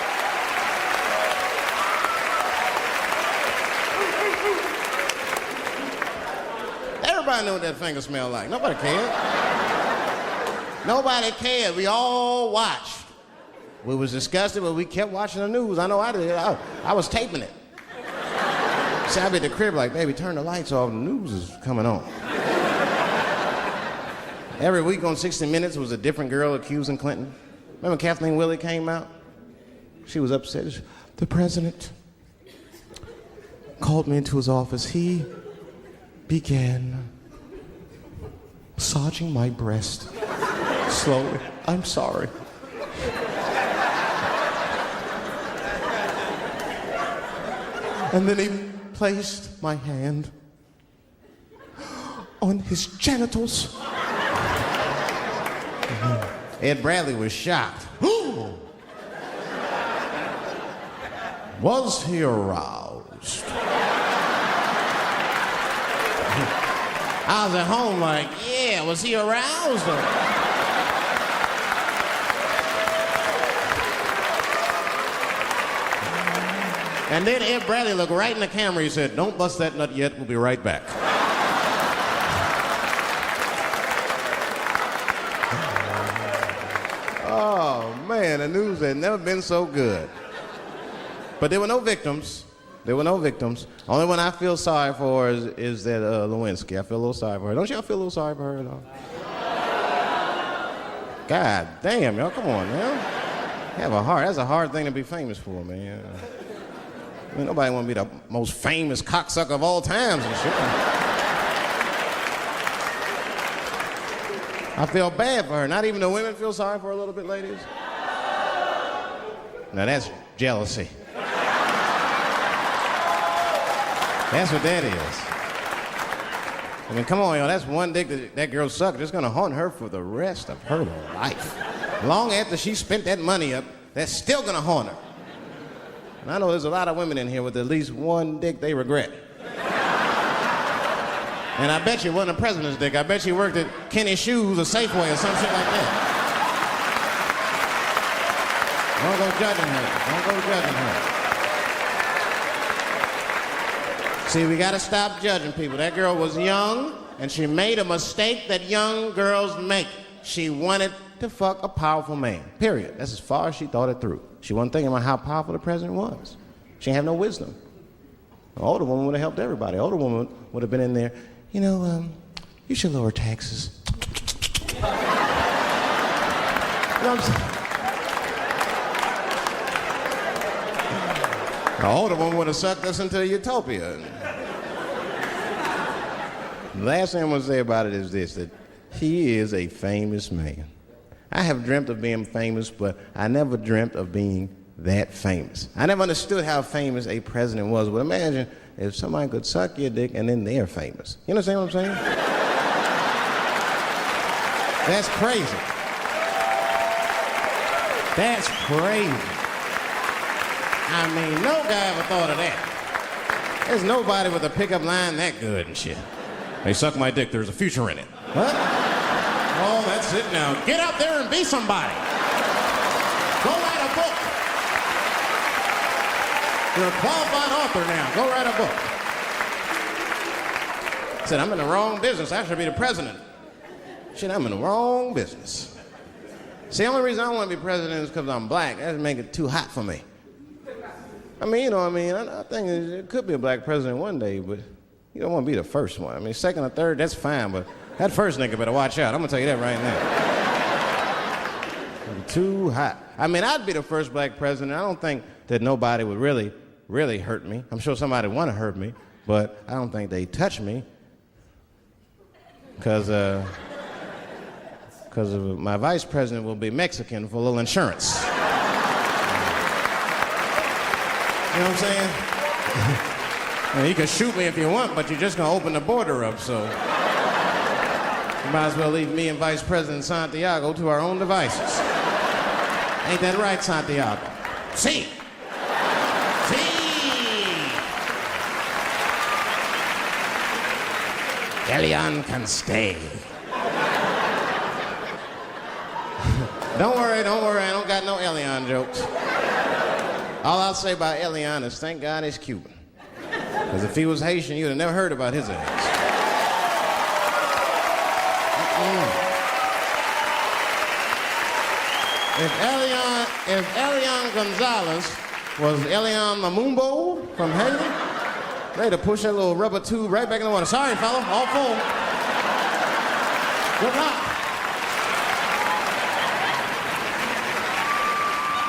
Everybody knew what that finger smelled like. Nobody cared. Nobody cared. We all watched. We was disgusted, but we kept watching the news. I know I did. I was taping it. See, I'd be at the crib like, baby, turn the lights off. The news is coming on. Every week on 60 Minutes was a different girl accusing Clinton. Remember Kathleen Willey came out? She was upset. The president called me into his office. He began massaging my breast slowly. I'm sorry. And then he placed my hand on his genitals. Ed Bradley was shocked. Was he aroused? I was at home like, yeah, was he aroused? And then Ed Bradley looked right in the camera. He said, don't bust that nut yet. We'll be right back. Oh, man, the news had never been so good. But there were no victims. There were no victims. Only one I feel sorry for is that Lewinsky. I feel a little sorry for her. Don't y'all feel a little sorry for her at all? God damn, y'all, come on, man. Have a heart. That's a hard thing to be famous for, man. I mean, nobody want to be the most famous cocksucker of all times and shit. I feel bad for her. Not even the women feel sorry for her a little bit, ladies. Now that's jealousy. That's what that is. I mean, come on, y'all. That's one dick that girl sucked. It's gonna haunt her for the rest of her life. Long after she spent that money up, that's still gonna haunt her. And I know there's a lot of women in here with at least one dick they regret. And I bet you it wasn't a president's dick. I bet you worked at Kenny Shoes or Safeway or some shit like that. Don't go judging her. Don't go judging her. See, we gotta stop judging people. That girl was young, and she made a mistake that young girls make. She wanted to fuck a powerful man, period. That's as far as she thought it through. She wasn't thinking about how powerful the president was. She didn't have no wisdom. An older woman would have helped everybody. An older woman would have been in there, you know, you should lower taxes. You know what I'm saying? The older one would have sucked us into utopia. The last thing I'm going to say about it is this, that he is a famous man. I have dreamt of being famous, but I never dreamt of being that famous. I never understood how famous a president was. But imagine if somebody could suck your dick and then they're famous. You understand what I'm saying? That's crazy. That's crazy. I mean, no guy ever thought of that. There's nobody with a pickup line that good and shit. They suck my dick, there's a future in it. What? Oh, that's it now. Get out there and be somebody. Go write a book. You're a qualified author now. Go write a book. Said, I'm in the wrong business. I should be the president. Shit, I'm in the wrong business. See, the only reason I don't want to be president is because I'm black. That would make it too hot for me. I mean, you know what I mean? I think it could be a black president one day, but you don't want to be the first one. I mean, second or third, that's fine, but that first nigga better watch out. I'm going to tell you that right now. Too hot. I mean, I'd be the first black president. I don't think that nobody would really, really hurt me. I'm sure somebody would want to hurt me, but I don't think they'd touch me because my vice president will be Mexican for a little insurance. You know what I'm saying? Well, you can shoot me if you want, but you're just gonna open the border up, so. You might as well leave me and Vice President Santiago to our own devices. Ain't that right, Santiago? See. Elian can stay. Don't worry, I don't got no Elian jokes. All I'll say about Elian is thank God he's Cuban. Because if he was Haitian, you'd have never heard about his ass. If Elian Gonzalez was Elian Mamumbo from Haiti, they'd have pushed that little rubber tube right back in the water. Sorry, fella, all full. Good luck.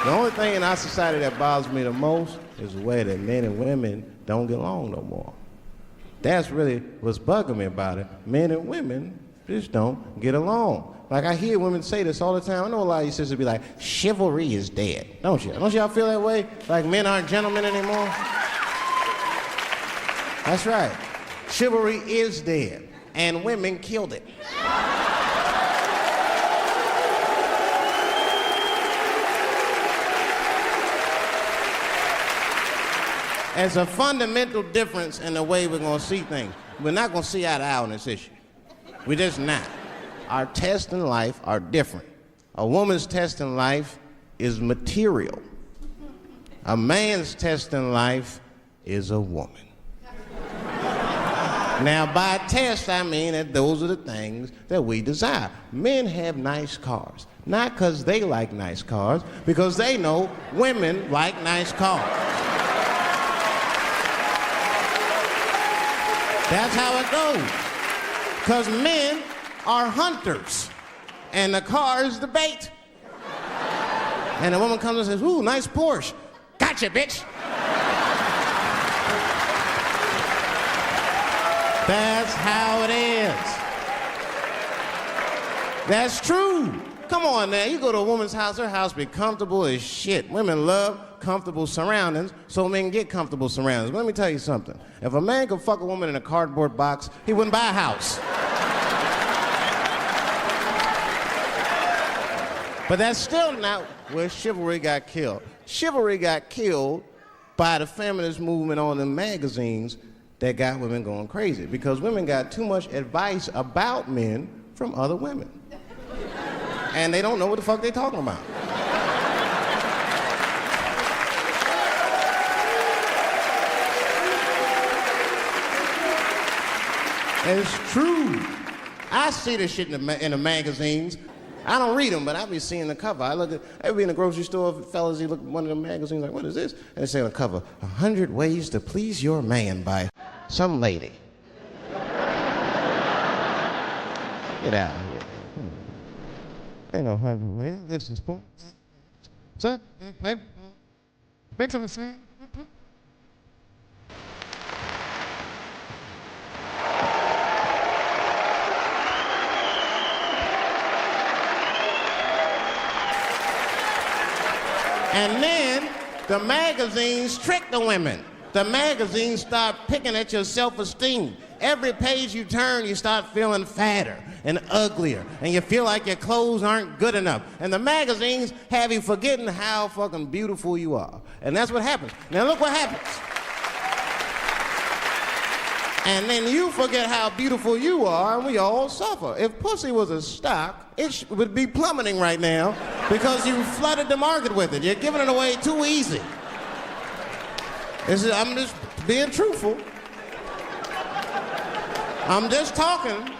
The only thing in our society that bothers me the most is the way that men and women don't get along no more. That's really what's bugging me about it. Men and women just don't get along. Like, I hear women say this all the time. I know a lot of you sisters be like, chivalry is dead. Don't you? Don't y'all feel that way? Like men aren't gentlemen anymore? That's right. Chivalry is dead, and women killed it. There's a fundamental difference in the way we're gonna see things. We're not gonna see eye to eye on this issue. We're just not. Our tests in life are different. A woman's test in life is material. A man's test in life is a woman. Now, by test, I mean that those are the things that we desire. Men have nice cars, not because they like nice cars, because they know women like nice cars. That's how it goes. Because men are hunters, and the car is the bait. And a woman comes and says, ooh, nice Porsche. Gotcha, bitch. That's how it is. That's true. Come on now, you go to a woman's house, her house be comfortable as shit. Women love comfortable surroundings, so men get comfortable surroundings. But let me tell you something. If a man could fuck a woman in a cardboard box, he wouldn't buy a house. But that's still not where chivalry got killed. Chivalry got killed by the feminist movement on the magazines that got women going crazy, because women got too much advice about men from other women. And they don't know what the fuck they talking about. It's true. I see this shit in the magazines. I don't read them, but I be seeing the cover. I be in the grocery store, fellas, you look at one of the magazines like, what is this? And they say on the cover, 100 Ways to Please Your Man by some lady. Get out of here. Ain't no 100 ways. This is cool. Sir, make something sweet. And then the magazines trick the women. The magazines start picking at your self-esteem. Every page you turn, you start feeling fatter and uglier, and you feel like your clothes aren't good enough. And the magazines have you forgetting how fucking beautiful you are. And that's what happens. Now look what happens. And then you forget how beautiful you are, and we all suffer. If pussy was a stock, it would be plummeting right now because you flooded the market with it. You're giving it away too easy. I'm just being truthful. I'm just talking.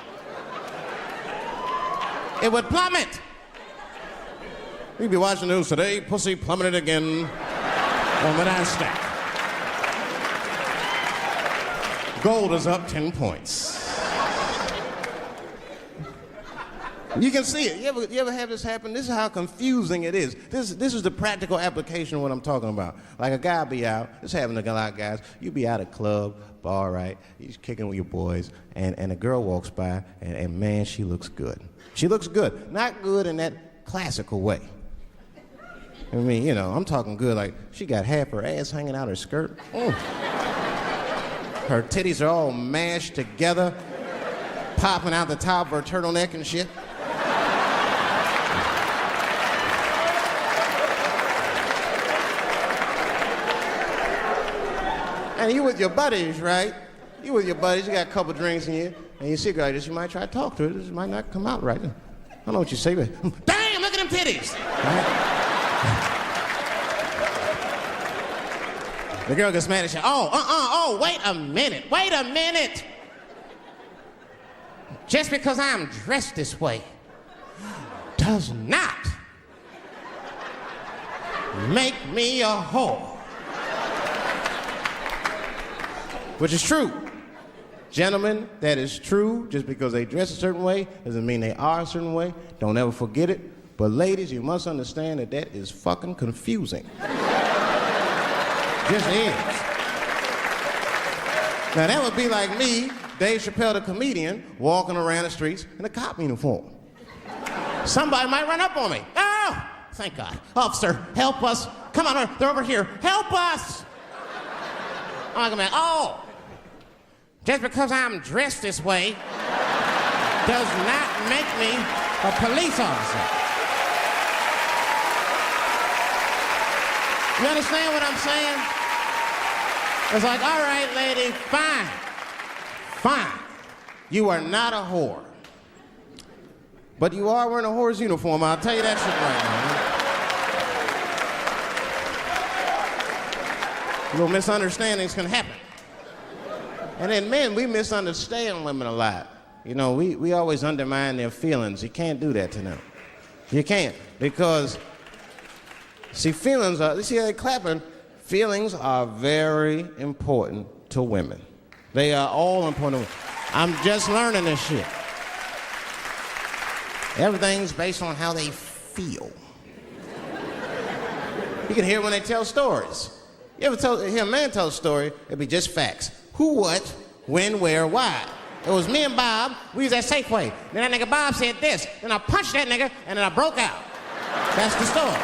It would plummet. You'd be watching the news today, pussy plummeted again on the NASDAQ. Gold is up 10 points. You can see it. You ever have this happen? This is how confusing it is. This is the practical application of what I'm talking about. Like a guy be out, this happens to a lot of guys, you be out at a club, bar, right? You're kicking with your boys, and a girl walks by, and man, she looks good. She looks good. Not good in that classical way. I mean, you know, I'm talking good, like she got half her ass hanging out her skirt. Her titties are all mashed together, popping out the top of her turtleneck and shit. And you with your buddies, right? You with your buddies, you got a couple drinks in you, and you see a girl like this, you might try to talk to her. This might not come out right. I don't know what you say, but damn, look at them titties! Right? The girl gets mad at you. Oh, wait a minute. Just because I'm dressed this way does not make me a whore. Which is true. Gentlemen, that is true. Just because they dress a certain way doesn't mean they are a certain way. Don't ever forget it. But ladies, you must understand that that is fucking confusing. Just is. Now that would be like me, Dave Chappelle the comedian, walking around the streets in a cop uniform. Somebody might run up on me. Oh, thank God. Officer, help us. Come on, they're over here. Help us. I'm like, oh, just because I'm dressed this way does not make me a police officer. You understand what I'm saying? It's like, all right, lady, fine. You are not a whore. But you are wearing a whore's uniform, I'll tell you that shit right now. Little misunderstandings can happen. And then men, we misunderstand women a lot. You know, we always undermine their feelings. You can't do that to them. You can't, because, see, feelings are, you see how they're clapping? Feelings are very important to women. They are all important to women. I'm just learning this shit. Everything's based on how they feel. You can hear when they tell stories. You ever hear a man tell a story, it'd be just facts. Who, what, when, where, why. It was me and Bob, we was at Safeway. Then that nigga Bob said this, then I punched that nigga, and then I broke out. That's the story.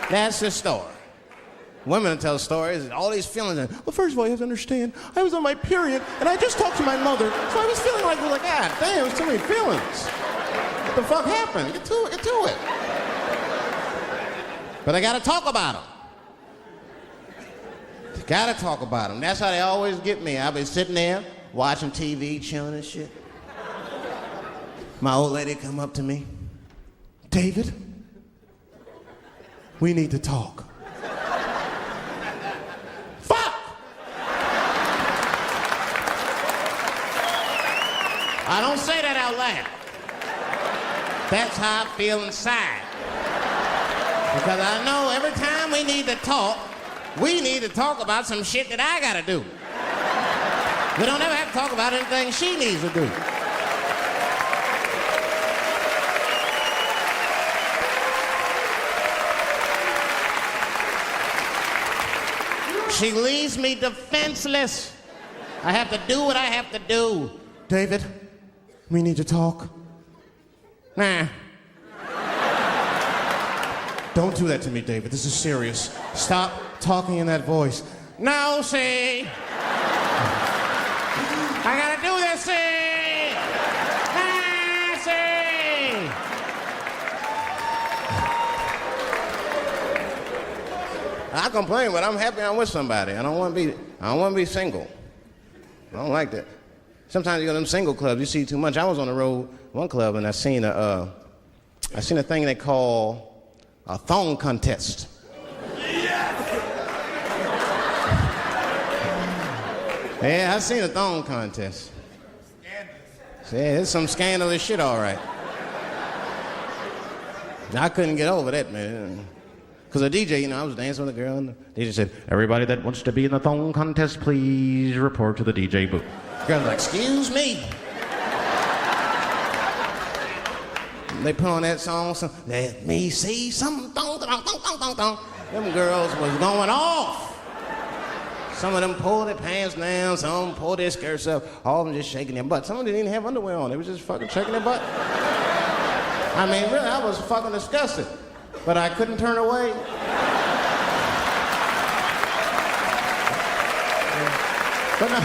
That's the story. Women tell stories, all these feelings. Well, first of all, you have to understand, I was on my period, and I just talked to my mother, so I was feeling like, God damn, there's too many feelings. What the fuck happened? Get to it. But I gotta talk about them. Gotta talk about them. That's how they always get me. I'll be sitting there, watching TV, chilling and shit. My old lady come up to me. David, we need to talk. Fuck! I don't say that out loud. That's how I feel inside. Because I know every time we need to talk about some shit that I gotta do. We don't ever have to talk about anything she needs to do. She leaves me defenseless. I have to do what I have to do. David, we need to talk. Nah. Don't do that to me, David. This is serious. Stop talking in that voice. No, see. I gotta do this, see. Ah, see. I complain, but I'm happy I'm with somebody. I don't want to be single. I don't like that. Sometimes you go to them single clubs, you see too much. I was on the road, one club, and I seen a thing they call a thong contest. Yeah, I seen a thong contest. Yeah, it's some scandalous shit, all right. I couldn't get over that, man. Because the DJ, I was dancing with a girl, and the DJ said, everybody that wants to be in the thong contest, please report to the DJ booth. The girl was like, excuse me. They put on that song, let me see some thong, thong, thong, thong, thong, thong. Them girls was going off. Some of them pulled their pants down, some of them pulled their skirts up, all of them just shaking their butt. Some of them didn't even have underwear on, they was just fucking shaking their butt. I mean, really, I was fucking disgusted. But I couldn't turn away. But no,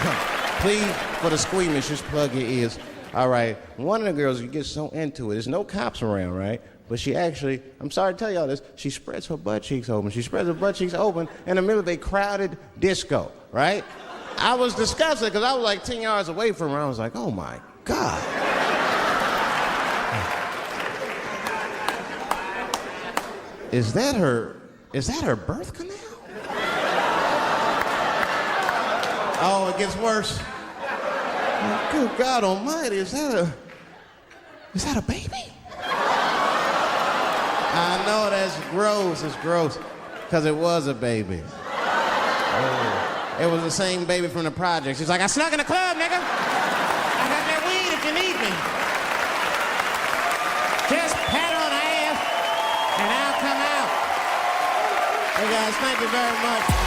please, for the squeamish, just plug your ears. All right, one of the girls, you get so into it, there's no cops around, right? But she actually, I'm sorry to tell y'all this, she spreads her butt cheeks open. She spreads her butt cheeks open in the middle of a crowded disco, right? I was disgusted because I was like 10 yards away from her. I was like, oh my God. Is that her birth canal? Oh, it gets worse. Oh, good God Almighty, is that a baby? I know that's gross. It's gross, because it was a baby. Oh. It was the same baby from the project. She's like, I snuck in the club, nigga. I got that weed if you need me. Just pat on the ass, and I'll come out. Hey guys, thank you very much.